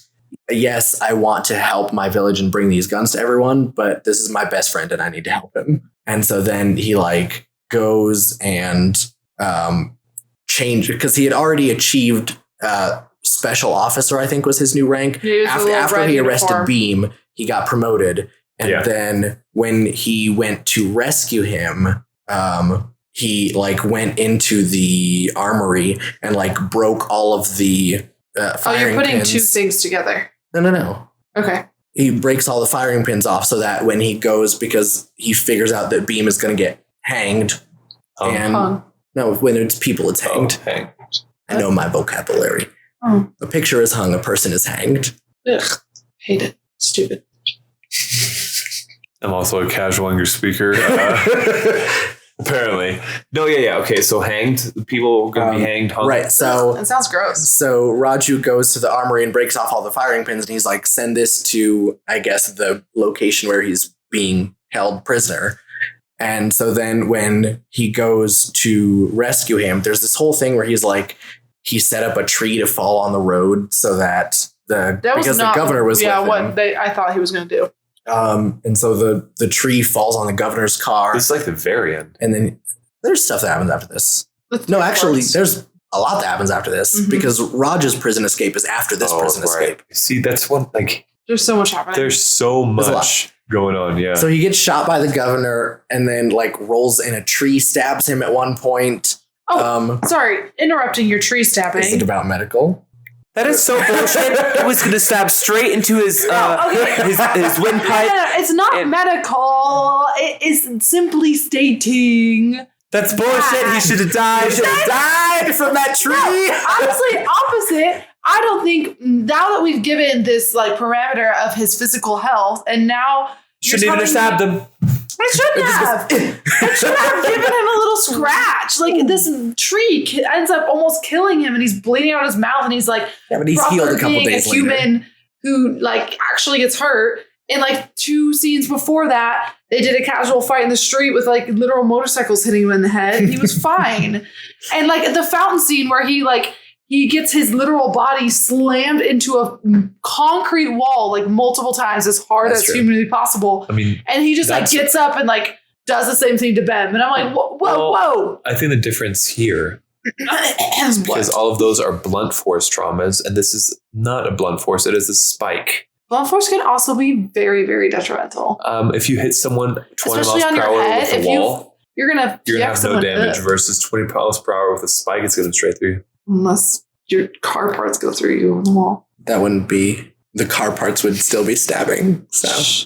yes, I want to help my village and bring these guns to everyone, but this is my best friend and I need to help him. And so then he like goes and change because he had already achieved special officer, I think was his new rank. After he arrested Beam, he got promoted. And then when he went to rescue him, he like went into the armory and like broke all of the firing you're putting pins. two things together. No. Okay. He breaks all the firing pins off so that when he goes, because he figures out that Beam is going to get hanged. No, when it's people, it's hanged. Hanged. I know my vocabulary. A picture is hung, a person is hanged. Ugh. Hate it. Stupid. I'm also a casual English speaker. Apparently. No, yeah. Okay, so hanged. People going to be hanged. Hung. Right, so... That sounds gross. So Raju goes to the armory and breaks off all the firing pins, and he's like, send this to, I guess, the location where he's being held prisoner. And so then when he goes to rescue him, there's this whole thing where he's like, he set up a tree to fall on the road so that the governor was with him. What I thought he was going to do. And so the tree falls on the governor's car. This is like the very end. And then there's stuff that happens after this. No, actually, there's a lot that happens after this because Raj's prison escape is after this prison escape. See, that's one, like... There's so much happening. There's so much going on, yeah. So he gets shot by the governor and then like rolls in a tree, stabs him at one point. Sorry, interrupting your tree stabbing. Is it about medical? That is so bullshit. He was going to stab straight into his his windpipe. It's not medical. It is simply stating. That's bullshit. He should have died. He should have died from that tree. No, honestly, opposite. I don't think now that we've given this like parameter of his physical health, and now shouldn't even have stabbed him. I shouldn't have. I should have given him a little scratch. Like this tree ends up almost killing him, and he's bleeding out his mouth, and he's like, yeah, but he's healed a couple days later. A human who like actually gets hurt. And like 2 scenes before that, they did a casual fight in the street with like literal motorcycles hitting him in the head. And he was fine. And like the fountain scene where he gets his literal body slammed into a concrete wall like multiple times as hard as humanly possible. I mean, and he just like gets up and like does the same thing to Ben. And I'm like, whoa. I think the difference here is because all of those are blunt force traumas, and this is not a blunt force. It is a spike. Blunt force can also be very, very detrimental. If you hit someone 20 Especially miles per hour with a wall, you're gonna have no damage versus 20 miles per hour with a spike. It's going straight through you. Unless your car parts go through you on the wall. That wouldn't be. The car parts would still be stabbing. So.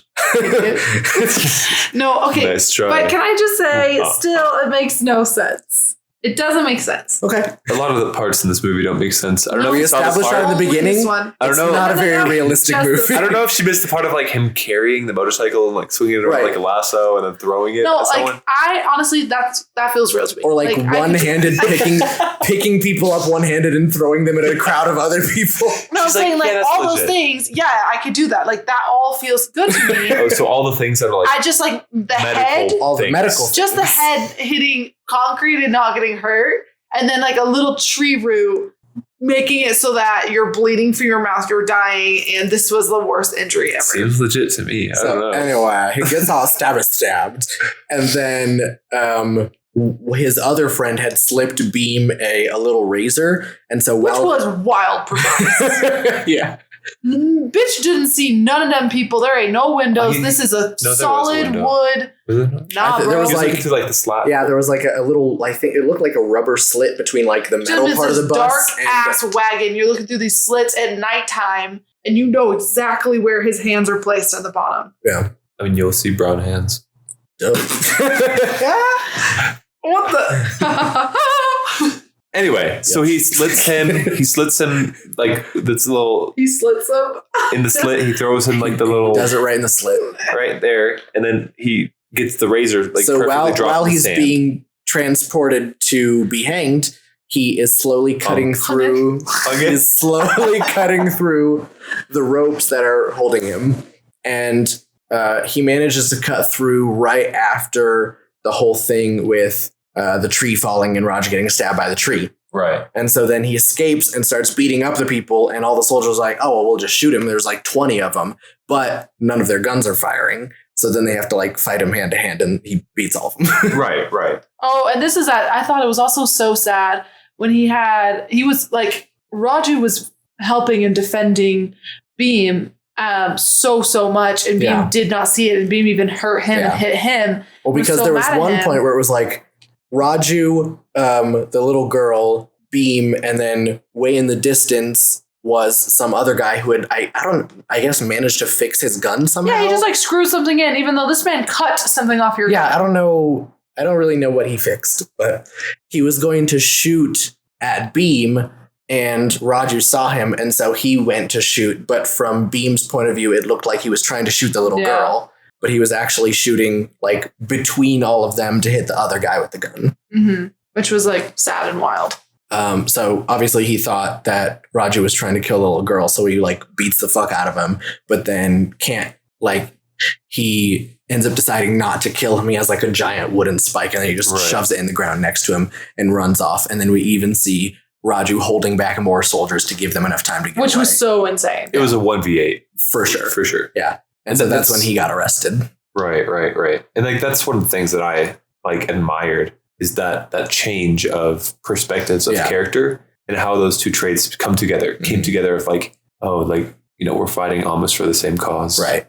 No, okay. Nice try. But can I just say, still, it makes no sense. It doesn't make sense. Okay. A lot of the parts in this movie don't make sense. I don't know if we you saw the established part. right in the beginning. I don't know. It's not a very realistic movie. I don't know if she missed the part of like him carrying the motorcycle and like swinging it around like a lasso and then throwing it. No, at someone. like I honestly, that feels real to me. Or like one-handed picking people up one-handed and throwing them at a crowd of other people. No, I'm saying like all those things. Yeah, I could do that. Like that all feels good to me. Oh, so all the things that are like I just like the head, all the medical, just the head hitting concrete and not getting hurt. And then like a little tree root making it so that you're bleeding through your mouth, you're dying, and this was the worst injury ever. Seems legit to me. I don't know. Anyway, he gets all stabbed. And then his other friend had slipped Beam a little razor. And so which was wild performance. Yeah. Bitch didn't see none of them people. There ain't no windows. This is a solid wood. Nah, bro. There was like the slot. Yeah, there was like a little. I think it looked like a rubber slit between like the metal part of the bus. Dark ass wagon. You're looking through these slits at nighttime, and you know exactly where his hands are placed on the bottom. Yeah, I mean you'll see brown hands. What the? Anyway, so he slits him. He slits him like this little. He slits him in the slit. He throws him like the little. Does it right in the slit, right there, and then he gets the razor. Like so while he's sand. Being transported to be hanged, he is slowly cutting through. He's slowly cutting through the ropes that are holding him, and he manages to cut through right after the whole thing with. The tree falling and Roger getting stabbed by the tree. Right. And so then he escapes and starts beating up the people, and all the soldiers are like, oh, well, we'll just shoot him. There's like 20 of them, but none of their guns are firing. So then they have to like fight him hand to hand, and he beats all of them. Right. Oh, and this is that. I thought it was also so sad when he was like, Raju was helping and defending Beam so much, and Beam did not see it, and Beam even hurt him and hit him. Well, because there was one point where it was like Raju, the little girl, Beam, and then way in the distance was some other guy who had I guess managed to fix his gun somehow. Yeah, he just like screwed something in, even though this man cut something off your gun. I don't know. I don't really know what he fixed, but he was going to shoot at Beam, and Raju saw him, and so he went to shoot. But from Beam's point of view, it looked like he was trying to shoot the little girl, but he was actually shooting like between all of them to hit the other guy with the gun. Mm-hmm. Which was like sad and wild. So obviously he thought that Raju was trying to kill the little girl, so he like beats the fuck out of him, but then can't, like, he ends up deciding not to kill him. He has like a giant wooden spike, and then he just shoves it in the ground next to him and runs off. And then we even see Raju holding back more soldiers to give them enough time to get Which away. was so insane. It was a 1v8. For sure. Yeah. And so that's when he got arrested. Right. And like, that's one of the things that I like admired, is that change of perspectives of character and how those two traits came together of like, oh, like, you know, we're fighting almost for the same cause. Right.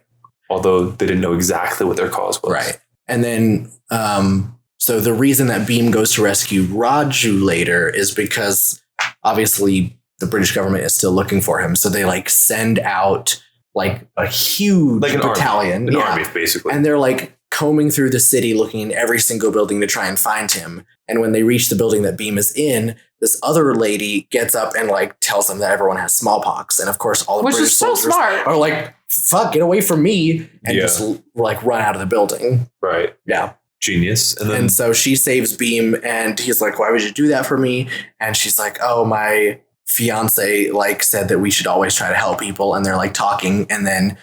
Although they didn't know exactly what their cause was. Right. And then, so the reason that Beam goes to rescue Raju later is because obviously the British government is still looking for him. So they like send out like a huge like an battalion. Army, basically. And they're like combing through the city, looking in every single building to try and find him. And when they reach the building that Beam is in, this other lady gets up and like tells them that everyone has smallpox. And of course, all the British soldiers are like, fuck, get away from me. And just like run out of the building. Right. Yeah. Genius. And so she saves Beam, and he's like, why would you do that for me? And she's like, oh, my fiance like said that we should always try to help people. And they're like talking, and then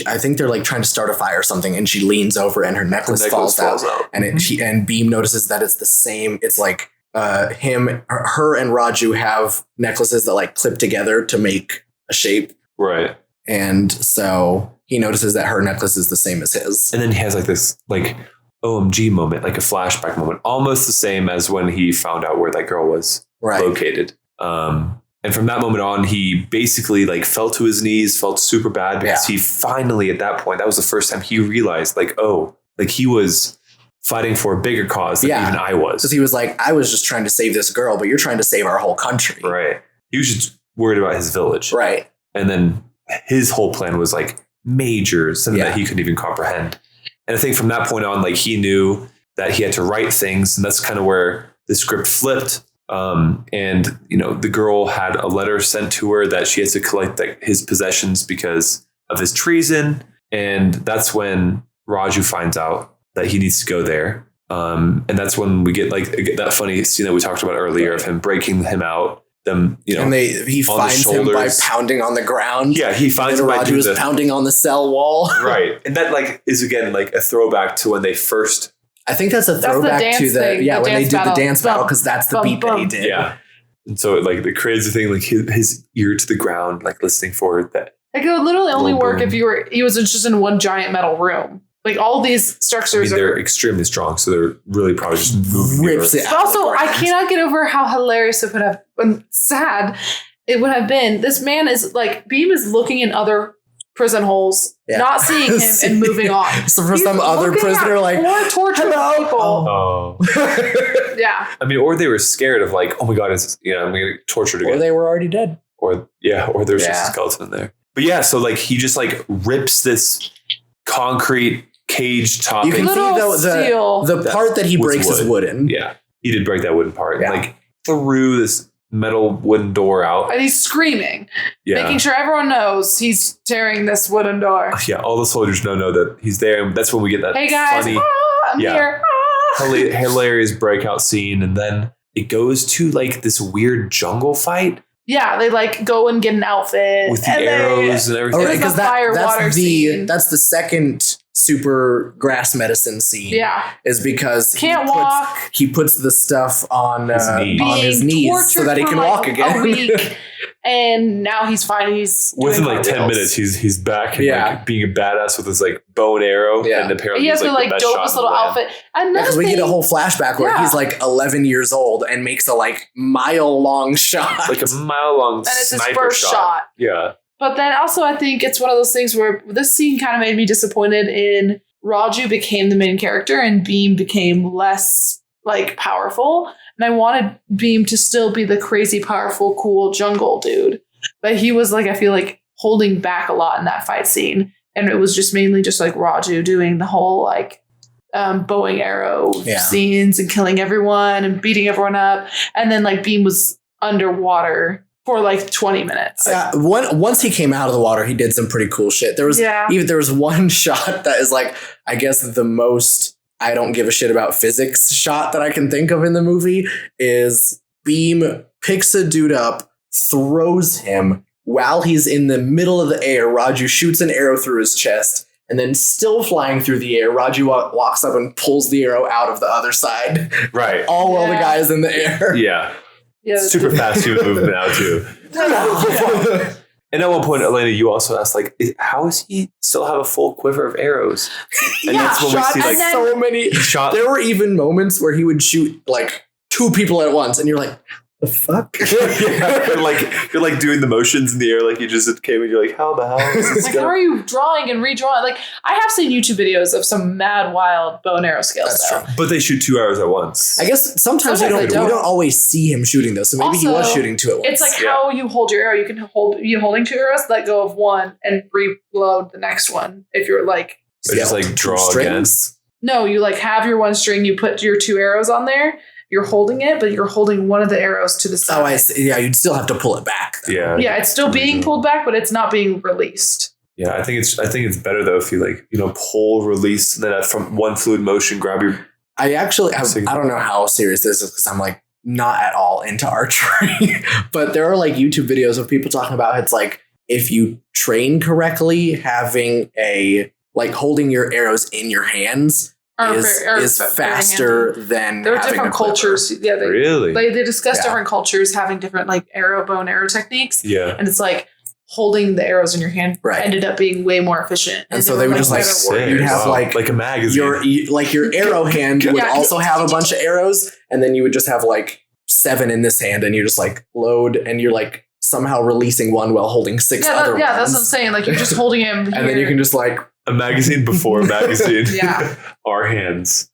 I think they're like trying to start a fire or something, and she leans over and her necklace falls out. And and Beam notices that it's the same. It's like her and Raju have necklaces that like clip together to make a shape. Right. And so he notices that her necklace is the same as his. And then he has like this like OMG moment, like a flashback moment, almost the same as when he found out where that girl was located. And from that moment on, he basically like fell to his knees, felt super bad because he finally, at that point, that was the first time he realized like, oh, like he was fighting for a bigger cause than even I was. Because he was like, I was just trying to save this girl, but you're trying to save our whole country. Right. He was just worried about his village. Right. And then his whole plan was like major, something that he couldn't even comprehend. And I think from that point on, like he knew that he had to write things. And that's kind of where the script flipped. And, you know, the girl had a letter sent to her that she has to collect like, his possessions because of his treason. And that's when Raju finds out that he needs to go there. And that's when we get like that funny scene that we talked about earlier of him breaking him out. Them, you know, and he finds him by pounding on the ground. Yeah, he finds him by Raju is pounding on the cell wall. Right. And that like is again like a throwback to when they first. I think that's a throwback to when they did the dance battle, because that's the beat that he did. Yeah. And so like the crazy thing, like his ear to the ground, like listening for that. Like it would literally only work if he was just in one giant metal room. Like all these structures they're extremely strong, so they're really probably just moving. Rips it. But also, I cannot get over how hilarious it would have been, sad it would have been. This man is like, Beam is looking in other prison holes, not seeing him and moving on. So for some other prisoner, like, or torturing people. Oh. Yeah. I mean, or they were scared of like, oh my God, I'm going to get tortured again. Or they were already dead. Or there's just a skeleton in there. But yeah, so like he just like rips this concrete cage topping. You can see though the part that he breaks is wooden. Yeah, he did break that wooden part. Yeah. Like threw this metal wooden door out. And he's screaming, making sure everyone knows he's tearing this wooden door. Yeah, all the soldiers know that he's there. And that's when we get that hey guys, funny, I'm here. Hilarious breakout scene. And then it goes to like this weird jungle fight. Yeah, they like go and get an outfit with the arrows and everything. Because that's the second super grass medicine scene. Yeah, is because he puts the stuff on his knees so that he can walk again. A week And now he's fine. He's within doing like 10 cartwheels. minutes. He's back and Yeah. like being a badass with his like bow and arrow. Yeah. And apparently He has he's, the like like the best shot dopest in the little land. outfit. Another Because we thing, get a whole flashback where Yeah. he's like 11 years old and makes a like mile-long shot. Like a mile-long and it's his sniper first shot. Yeah. But then also, I think it's one of those things where this scene kind of made me disappointed in Raju became the main character and Beam became less like powerful. And I wanted Beam to still be the crazy, powerful, cool jungle dude. But he was like, I feel like holding back a lot in that fight scene. And it was just mainly just like Raju doing the whole like bow and arrow scenes and killing everyone and beating everyone up. And then like Beam was underwater for like 20 minutes. Once he came out of the water, he did some pretty cool shit. There was one shot that is like, I guess the most I don't give a shit about physics shot that I can think of in the movie is Beam picks a dude up, throws him while he's in the middle of the air. Raju shoots an arrow through his chest, and then still flying through the air, Raju walks up and pulls the arrow out of the other side. Right. All while the guy is in the air. Yeah. Yeah, Super fast human movement now too. And at one point, Elena, you also asked, like, how does he still have a full quiver of arrows? And that's when we see, like, so many. shot. There were even moments where he would shoot like 2 people at once, and you're like, the fuck? you're like doing the motions in the air, like you just came and you're like, how the hell is this like, how are you drawing and redrawing? Like, I have seen YouTube videos of some mad, wild bow and arrow skills. That's true. But they shoot 2 arrows at once. I guess sometimes we don't always see him shooting those, so maybe he was shooting 2 at once. It's like how you hold your arrow. You can holding 2 arrows, let go of one, and reload the next one. If you're like, or just like draw again. No, you like have your one string. You put your 2 arrows on there. You're holding it, but you're holding one of the arrows to the side. Oh, I see. Yeah, you'd still have to pull it back, though. Yeah, it's still being pulled back, but it's not being released. Yeah, I think it's better though if you like, pull, release, and then from one fluid motion, grab your. I don't know how serious this is because I'm like not at all into archery, but there are like YouTube videos of people talking about it's like if you train correctly, having holding your arrows in your hands is faster than there are different cultures. Yeah, they discuss different cultures having different like bow and arrow techniques. Yeah, and it's like holding the arrows in your hand ended up being way more efficient. And so they would just like you'd have like a magazine. Your arrow hand would also have a bunch of arrows, and then you would just have like 7 in this hand, and you just like load, and you're like somehow releasing one while holding 6 other ones. Yeah, that's what I'm saying. Like you're just holding him, and then you can just like a magazine before a magazine. Yeah, our hands.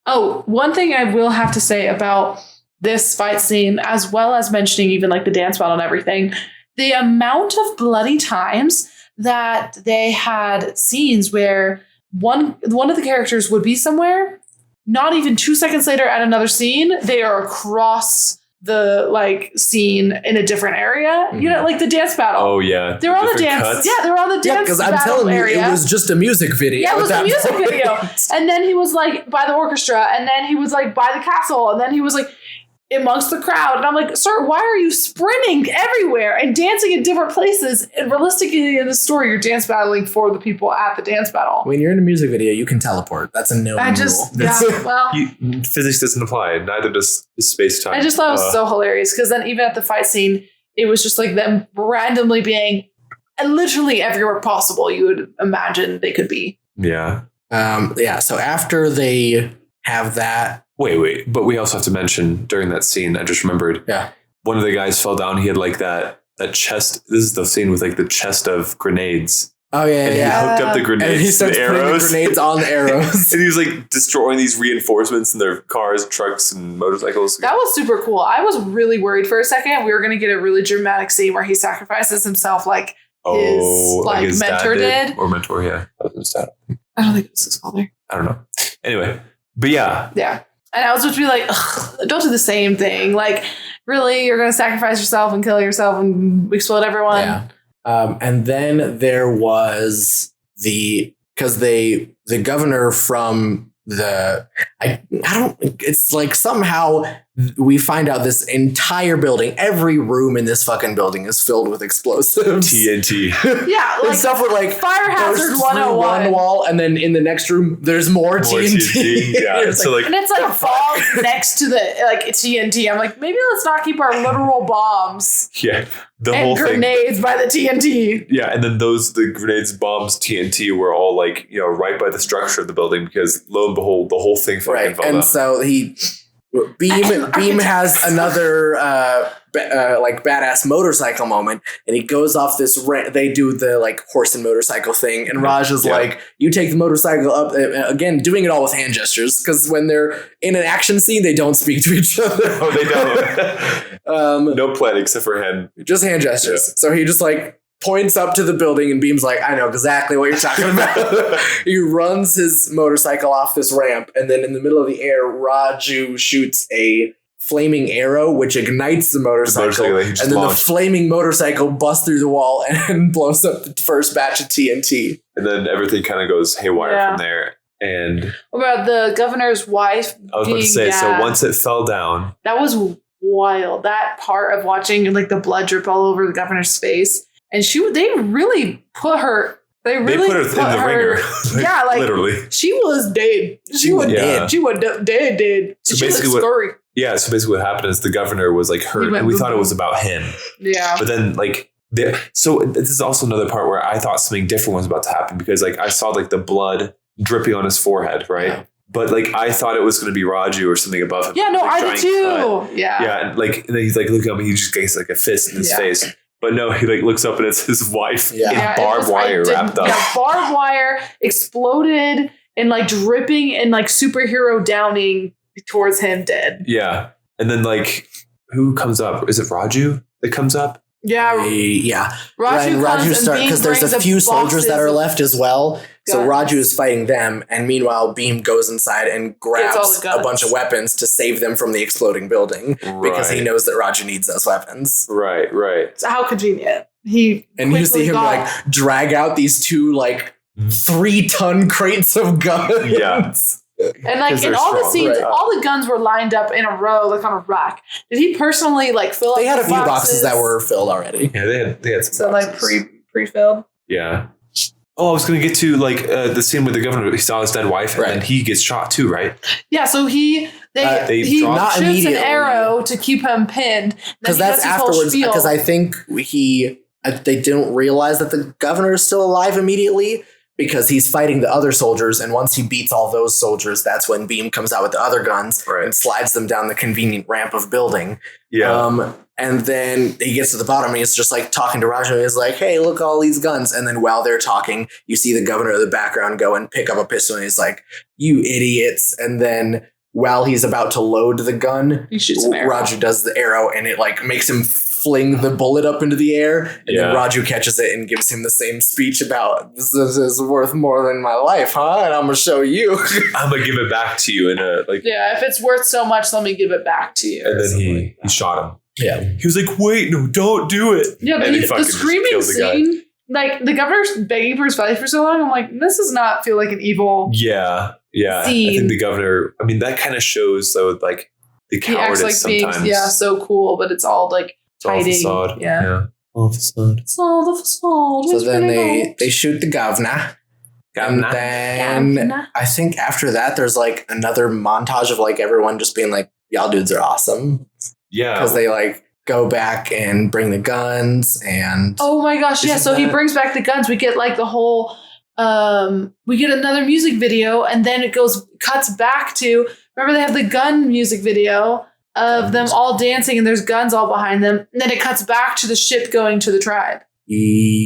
Oh, one thing I will have to say about this fight scene, as well as mentioning even like the dance battle and everything, the amount of bloody times that they had scenes where one of the characters would be somewhere, not even 2 seconds later at another scene, they are across the like scene in a different area. Like the dance battle. Oh yeah. They're on the dance. Cuts. Yeah, they're on the dance because battle I'm telling you, area. it was just a music video. Yeah, it was a music video. And then he was like by the orchestra, and then he was like by the castle, and then he was like amongst the crowd. And I'm like, sir, why are you sprinting everywhere and dancing in different places? And realistically, in the story, you're dance battling for the people at the dance battle. When you're in a music video, you can teleport. That's a known rule. Physics doesn't apply. Neither does space time. I just thought it was so hilarious because then even at the fight scene, it was just like them randomly being literally everywhere possible you would imagine they could be. Yeah. So after they have that. Wait. But we also have to mention during that scene, I just remembered. Yeah. One of the guys fell down. He had like that chest. This is the scene with like the chest of grenades. Oh yeah, and he hooked up the grenades and he starts to the putting arrows. the grenades on the arrows. And he was like destroying these reinforcements in their cars, trucks, and motorcycles. That was super cool. I was really worried for a second. We were going to get a really dramatic scene where he sacrifices himself like his mentor did. Or mentor, yeah. That was his dad. I don't think it was his father. I don't know. Anyway, but yeah. Yeah. And I was just be like, don't do the same thing. Like, really, you're going to sacrifice yourself and kill yourself and explode everyone? Yeah. And then there was the governor from it's like somehow we find out this entire building, every room in this fucking building is filled with explosives. TNT. Yeah, like stuff with like Fire Hazard bursts 101. through one wall, and then in the next room there's more TNT. Yeah, It's so like and it's like bombs next to the like TNT. I'm like, maybe let's not keep our literal bombs yeah, the and whole thing. grenades by the TNT. Yeah, and then the grenades, bombs, TNT were all like, right by the structure of the building because lo and behold, the whole thing fucking Right, fell and down. so Beam has another like badass motorcycle moment, and he goes off this they do the like horse and motorcycle thing, and Raj is like, you take the motorcycle up, again doing it all with hand gestures, because when they're in an action scene they don't speak to each other. Oh, they don't. No plan except for hand. Just hand gestures. So he just like points up to the building, and Beam's like, I know exactly what you're talking about. He runs his motorcycle off this ramp, and then in the middle of the air, Raju shoots a flaming arrow, which ignites the motorcycle, and then the flaming motorcycle busts through the wall and blows up the first batch of TNT. And then everything kind of goes haywire from there. And what about the governor's wife? I was about to say, so once it fell down, that was wild. That part of watching like the blood drip all over the governor's face. And they really put her. They put her in the ringer. Yeah, like literally, she was dead. She was dead. She was dead. So she basically, so basically, what happened is the governor was like hurt, and we thought it was about him. Yeah, but then like, so this is also another part where I thought something different was about to happen, because like I saw like the blood dripping on his forehead, right? Yeah. But like I thought it was going to be Raju or something above him. Yeah, no, like, I did too. Yeah, yeah, and then he's like looking at me, he just gets like a fist in his face. But no, he like looks up and it's his wife in barbed wire wrapped up. Yeah, barbed wire exploded and like dripping and like superhero downing towards him dead. Yeah. And then like, who comes up? Is it Raju that comes up? Yeah. Raju starts, because there's a few soldiers that are left as well. So Raju is fighting them, and meanwhile Beam goes inside and grabs a bunch of weapons to save them from the exploding building, because he knows that Raju needs those weapons. Right. So how convenient. You see him like drag out these two like 3-ton crates of guns. Yeah. And like in all the scenes, all the guns were lined up in a row, like on a rack. Did he personally like fill up? They had a few boxes that were filled already. Yeah, they had some boxes. Like pre-filled. Yeah. Oh, I was going to get to like the scene with the governor. He saw his dead wife, and then he gets shot too, right? Yeah. So he shoots an arrow to keep him pinned, because that's afterwards. Because I think they didn't realize that the governor is still alive immediately, because he's fighting the other soldiers, and once he beats all those soldiers, that's when Beam comes out with the other guns and slides them down the convenient ramp of building. Yeah. And then he gets to the bottom, and he's just like talking to Raju, and he's like, hey, look, all these guns. And then while they're talking, you see the governor of the background go and pick up a pistol, and he's like, you idiots. And then while he's about to load the gun, he shoots an arrow. Raju does the arrow, and it like makes him fling the bullet up into the air, and then Raju catches it and gives him the same speech about, this is worth more than my life, huh? And I'm gonna show you. I'm gonna give it back to you in a like. Yeah, if it's worth so much, let me give it back to you. And then he shot him. Yeah, he was like, "Wait, no, don't do it." Yeah, but the screaming scene, like the governor's begging for his life for so long. I'm like, this does not feel like an evil. Yeah. Scene. I think the governor. I mean, that kind of shows though, like the cowardice like sometimes. Being, so cool, but it's all like hiding. All facade. Yeah. All facade. It's all the facade. So then they shoot the governor. And then I think after that, there's like another montage of like everyone just being like, y'all dudes are awesome. Yeah. Because they like go back and bring the guns and. Oh my gosh. Yeah. So he brings back the guns. We get like the whole, we get another music video, and then it cuts back to, remember they have the gun music video of them all dancing and there's guns all behind them. And then it cuts back to the ship going to the tribe.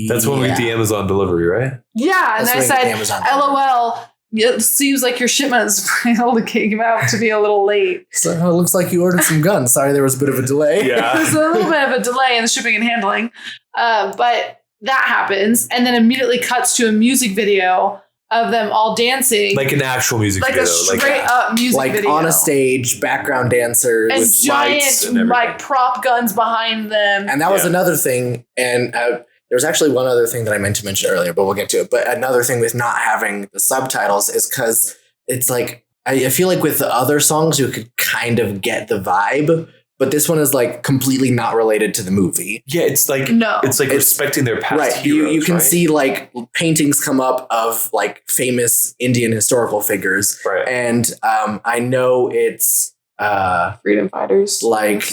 That's when we get the Amazon delivery, right? Yeah. And I said, LOL, it seems like your shipment is came out to be a little late. So it looks like you ordered some guns. Sorry, there was a bit of a delay. Yeah. There's a little bit of a delay in the shipping and handling. But that happens, and then immediately cuts to a music video of them all dancing. Like an actual music video. Like a straight up music video. Like on a stage, background dancers. And with giant lights and like prop guns behind them. And that was another thing. And there's actually one other thing that I meant to mention earlier, but we'll get to it. But another thing with not having the subtitles is because it's like I feel like with the other songs, you could kind of get the vibe, but this one is like completely not related to the movie. Yeah, it's like it's respecting their past right. heroes, you can right? see like paintings come up of like famous Indian historical figures, right? And I know it's freedom fighters, like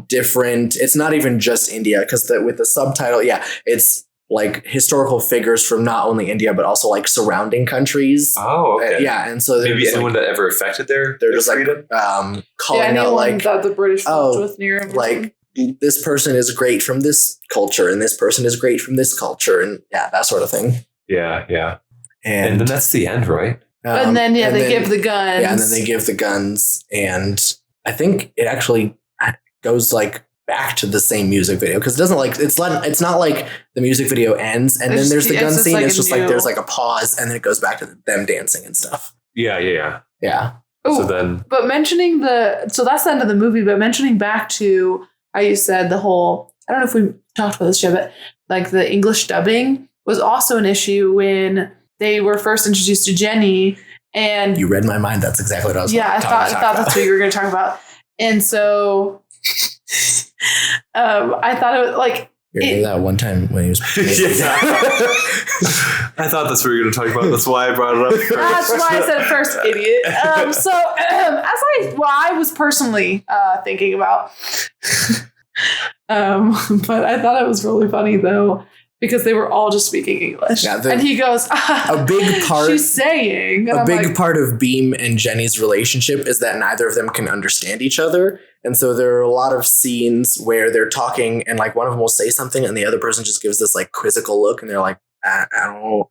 different. It's not even just India because with the subtitle, it's like historical figures from not only India but also like surrounding countries. Oh, okay. And so maybe anyone that ever affected their just freedom? like calling out like that the British with near him, like this person is great from this culture and this person is great from this culture and that sort of thing. Yeah. And then that's the end, right? And then they give the guns. Yeah, and then they give the guns, and I think it actually goes like back to the same music video because it doesn't like it's not like the music video ends and then there's the gun scene. It's just like there's like a pause and then it goes back to them dancing and stuff. Yeah. Ooh, so then, but mentioning so that's the end of the movie. But mentioning back to how you said the whole, I don't know if we talked about this yet, but like the English dubbing was also an issue when they were first introduced to Jenny. And you read my mind. That's exactly what I was. Yeah, I thought that's what you were going to talk about. And so I thought it was like that one time when he was. I thought that's what you were going to talk about. That's why I brought it up first. That's why I said it first, idiot. I was personally thinking about, but I thought it was really funny though. Because they were all just speaking English. Yeah, and he goes, a big part. She's saying. And a big part of Beam and Jenny's relationship is that neither of them can understand each other. And so there are a lot of scenes where they're talking and like one of them will say something and the other person just gives this like quizzical look and they're like, I don't know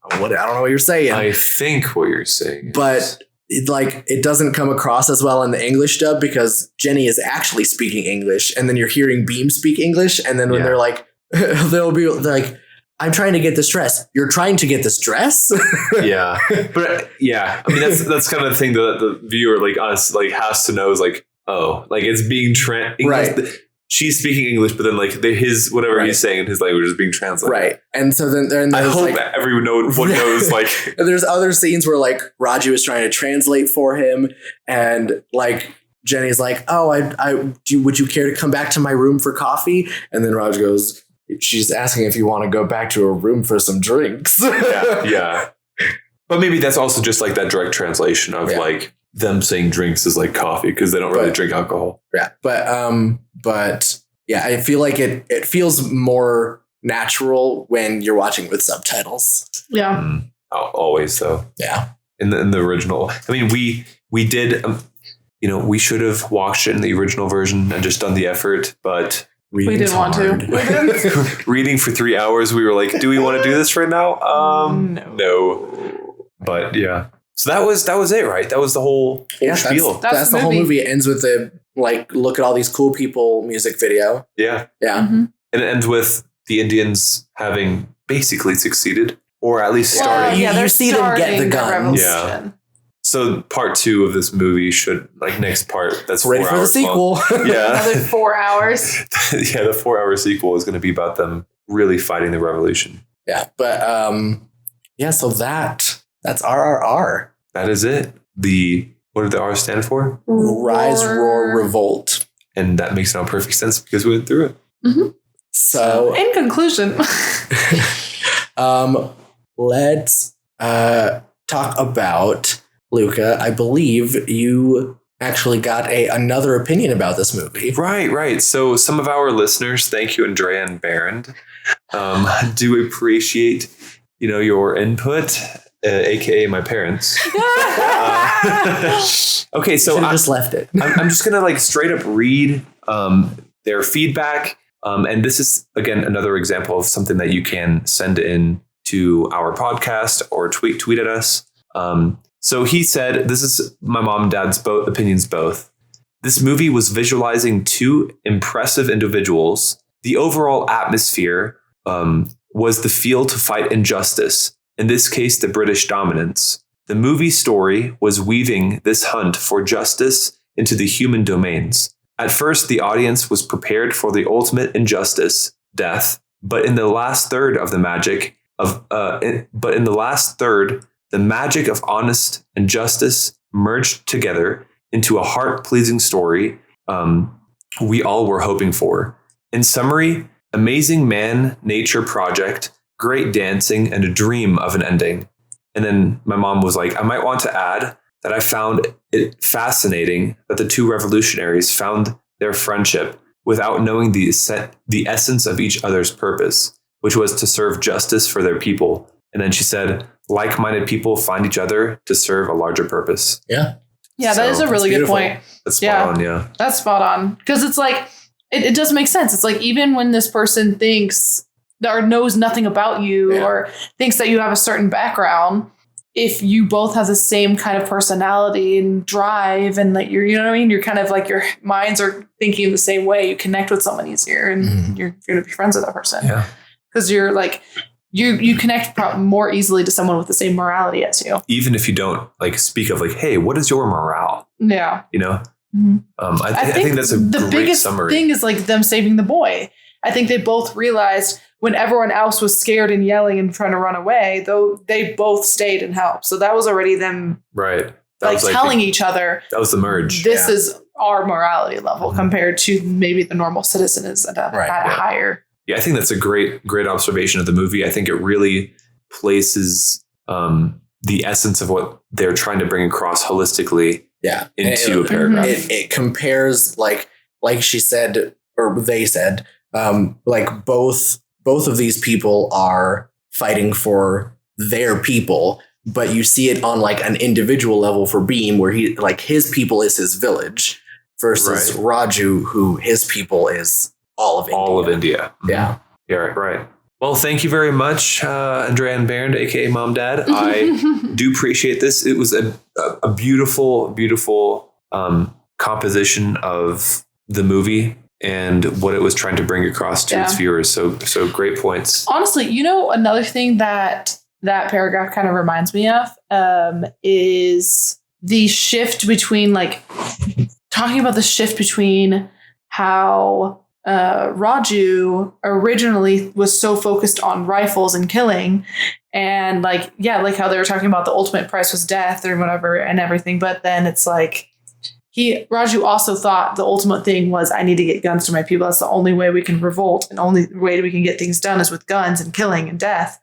what you're saying. I think what you're saying. But it doesn't come across as well in the English dub because Jenny is actually speaking English and then you're hearing Beam speak English. And then when they're like, they're like, I'm trying to get this dress. You're trying to get this dress? Yeah. But I mean, that's kind of the thing that the viewer, like us, like has to know is like, oh, like it's being right. She's speaking English, but then like his, whatever he's saying in his language is being translated. Right. And so then I hope everyone knows like. And there's other scenes where like Raju is trying to translate for him and like Jenny's like, oh, would you care to come back to my room for coffee? And then Raj goes, she's asking if you want to go back to her room for some drinks. Yeah. But maybe that's also just like that direct translation of like them saying drinks is like coffee because they don't really drink alcohol. Yeah. But yeah, I feel like it feels more natural when you're watching with subtitles. Yeah. Always though. Yeah. In the original. I mean, we did, we should have watched it in the original version and just done the effort, but we didn't want to. Reading for 3 hours, we were like, do we want to do this right now? No. But yeah. So that was it, right? That was the whole spiel. That's the whole movie. It ends with the like, look at all these cool people music video. Yeah. Yeah. Mm-hmm. And it ends with the Indians having basically succeeded, or at least starting. You see them get the guns. Yeah. So part 2 of this movie should next part. That's ready for the sequel. Yeah. Another 4 hours. Yeah. The 4-hour sequel is going to be about them really fighting the revolution. Yeah. But so that's RRR. That is it. What did the R stand for? Rise, Roar, Revolt. And that makes now perfect sense because we went through it. Mm-hmm. So in conclusion, let's talk about Luca. I believe you actually got another opinion about this movie. Right. So some of our listeners, thank you, Andrea and Baron, do appreciate, your input, aka my parents. Okay, so I just left it. I'm just gonna straight up read their feedback, and this is again another example of something that you can send in to our podcast or tweet at us. So he said, this is my mom and dad's opinions both. This movie was visualizing 2 impressive individuals. The overall atmosphere was the feel to fight injustice, in this case, the British dominance. The movie story was weaving this hunt for justice into the human domains. At first, the audience was prepared for the ultimate injustice, death, but in the last third of the magic of honest and justice merged together into a heart-pleasing story we all were hoping for. In summary, amazing man-nature project, great dancing, and a dream of an ending. And then my mom was like, I might want to add that I found it fascinating that the two revolutionaries found their friendship without knowing the essence of each other's purpose, which was to serve justice for their people. And then she said, like-minded people find each other to serve a larger purpose. Yeah. Yeah, that is a really good point. That's spot on, yeah. That's spot on. Because it's like, it does make sense. It's like, even when this person thinks or knows nothing about you or thinks that you have a certain background, if you both have the same kind of personality and drive and like you know what I mean? You're kind of like your minds are thinking the same way. You connect with someone easier and you're going to be friends with that person. Yeah. Because you're like, you connect more easily to someone with the same morality as you. Even if you don't like speak of like, hey, what is your morale? Yeah. You know? Mm-hmm. I think that's the biggest summary. Thing is like them saving the boy. I think they both realized when everyone else was scared and yelling and trying to run away, though they both stayed and helped. So that was already them right. That like telling each other. That was the merge. This is our morality level compared to maybe the normal citizen is at a higher. Yeah, I think that's a great observation of the movie. I think it really places the essence of what they're trying to bring across holistically into a paragraph. It compares like she said, or they said, like both of these people are fighting for their people, but you see it on like an individual level for Beam, where he like his people is his village versus Raju, who his people is all of India. All of India. Yeah. Yeah, right. Well, thank you very much, Andrea and Bernd, aka Mom, Dad. I do appreciate this. It was a beautiful, beautiful composition of the movie and what it was trying to bring across to its viewers. So great points. Honestly, you know, another thing that paragraph kind of reminds me of is the shift between like talking about the shift between how Raju originally was so focused on rifles and killing and like how they were talking about the ultimate price was death or whatever and everything. But then it's like Raju also thought the ultimate thing was I need to get guns to my people. That's the only way we can revolt and only way we can get things done is with guns and killing and death.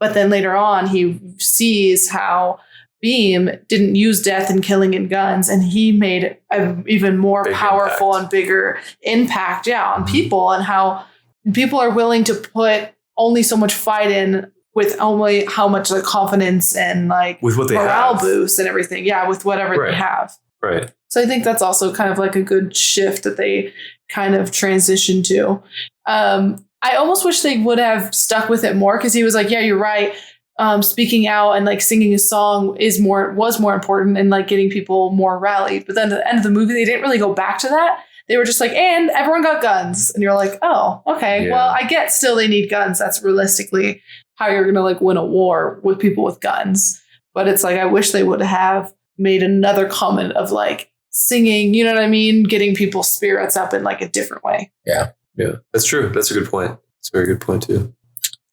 But then later on, he sees how Beam didn't use death and killing and guns, and he made an even more powerful and bigger impact on people, and how people are willing to put only so much fight in with only how much like confidence and like with what they morale boost and everything. Yeah, with whatever they have. Right. So I think that's also kind of like a good shift that they kind of transitioned to. I almost wish they would have stuck with it more because he was like, yeah, you're right. Speaking out and like singing a song was more important and like getting people more rallied. But then at the end of the movie, they didn't really go back to that. They were just like, and everyone got guns. And you're like, oh, okay. Yeah. Well, I get still they need guns. That's realistically how you're going to like win a war with people with guns. But it's like, I wish they would have made another comment of like singing, you know what I mean? Getting people's spirits up in like a different way. Yeah. Yeah, that's true. That's a good point. It's a very good point too.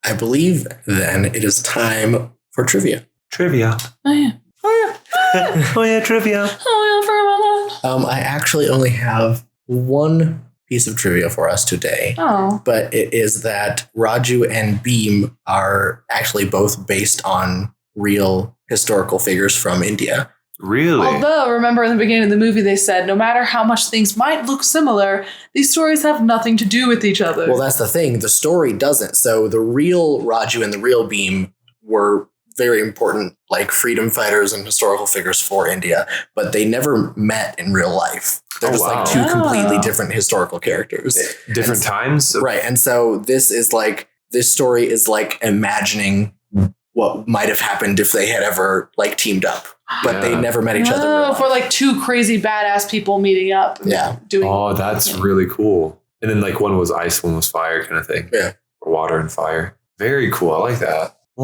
I believe then it is time for trivia. Trivia. Oh yeah. Oh yeah. Oh yeah, trivia. Oh yeah, I forgot about that. I actually only have one piece of trivia for us today. Oh. But it is that Raju and Beam are actually both based on real historical figures from India. Really? Although, remember in the beginning of the movie, they said, no matter how much things might look similar, these stories have nothing to do with each other. Well, that's the thing. The story doesn't. So the real Raju and the real Beam were very important, like freedom fighters and historical figures for India, but they never met in real life. They're just like two completely different historical characters. Different times? Right. And so this story is like imagining what might have happened if they had ever like teamed up. But they never met each other. Oh, for like two crazy badass people meeting up. And doing. Oh, that's really cool. And then like one was ice, one was fire kind of thing. Yeah. Or water and fire. Very cool. I like that. I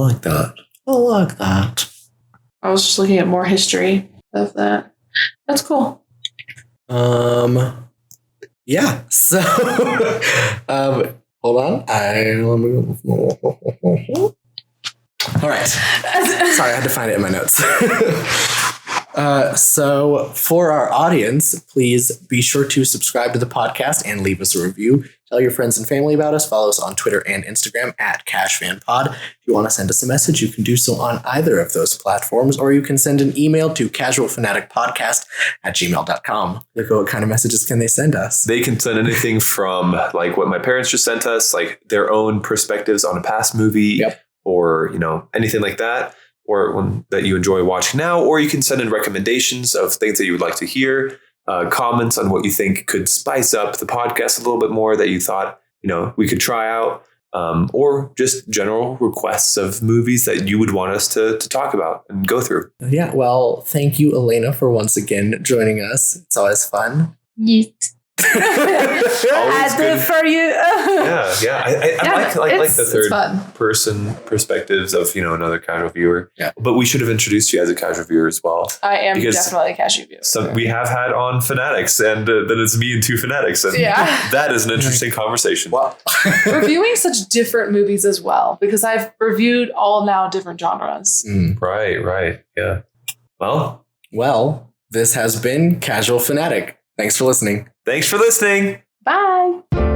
like that. I was just looking at more history of that. That's cool. Yeah. So hold on. All right. Sorry, I had to find it in my notes. So for our audience, please be sure to subscribe to the podcast and leave us a review. Tell your friends and family about us. Follow us on Twitter and Instagram at CashFanPod. If you want to send us a message, you can do so on either of those platforms, or you can send an email to casualfanaticpodcast@gmail.com. Look, what kind of messages can they send us? They can send anything from like what my parents just sent us, like their own perspectives on a past movie, or anything like that, or one that you enjoy watching now, or you can send in recommendations of things that you would like to hear. Comments on what you think could spice up the podcast a little bit more that you thought, we could try out, or just general requests of movies that you would want us to talk about and go through. Yeah, well, thank you, Elena, for once again joining us. It's always fun. Yeet. I do it for you. I like the third person perspectives of another casual viewer. Yeah, but we should have introduced you as a casual viewer as well. I am definitely a casual viewer. So we have had on Fanatics, and then it's me and two Fanatics, and that is an interesting conversation. Wow. Reviewing such different movies as well, because I've reviewed all now different genres. Right, yeah. Well, this has been Casual Fanatic. Thanks for listening. Thanks for listening. Bye.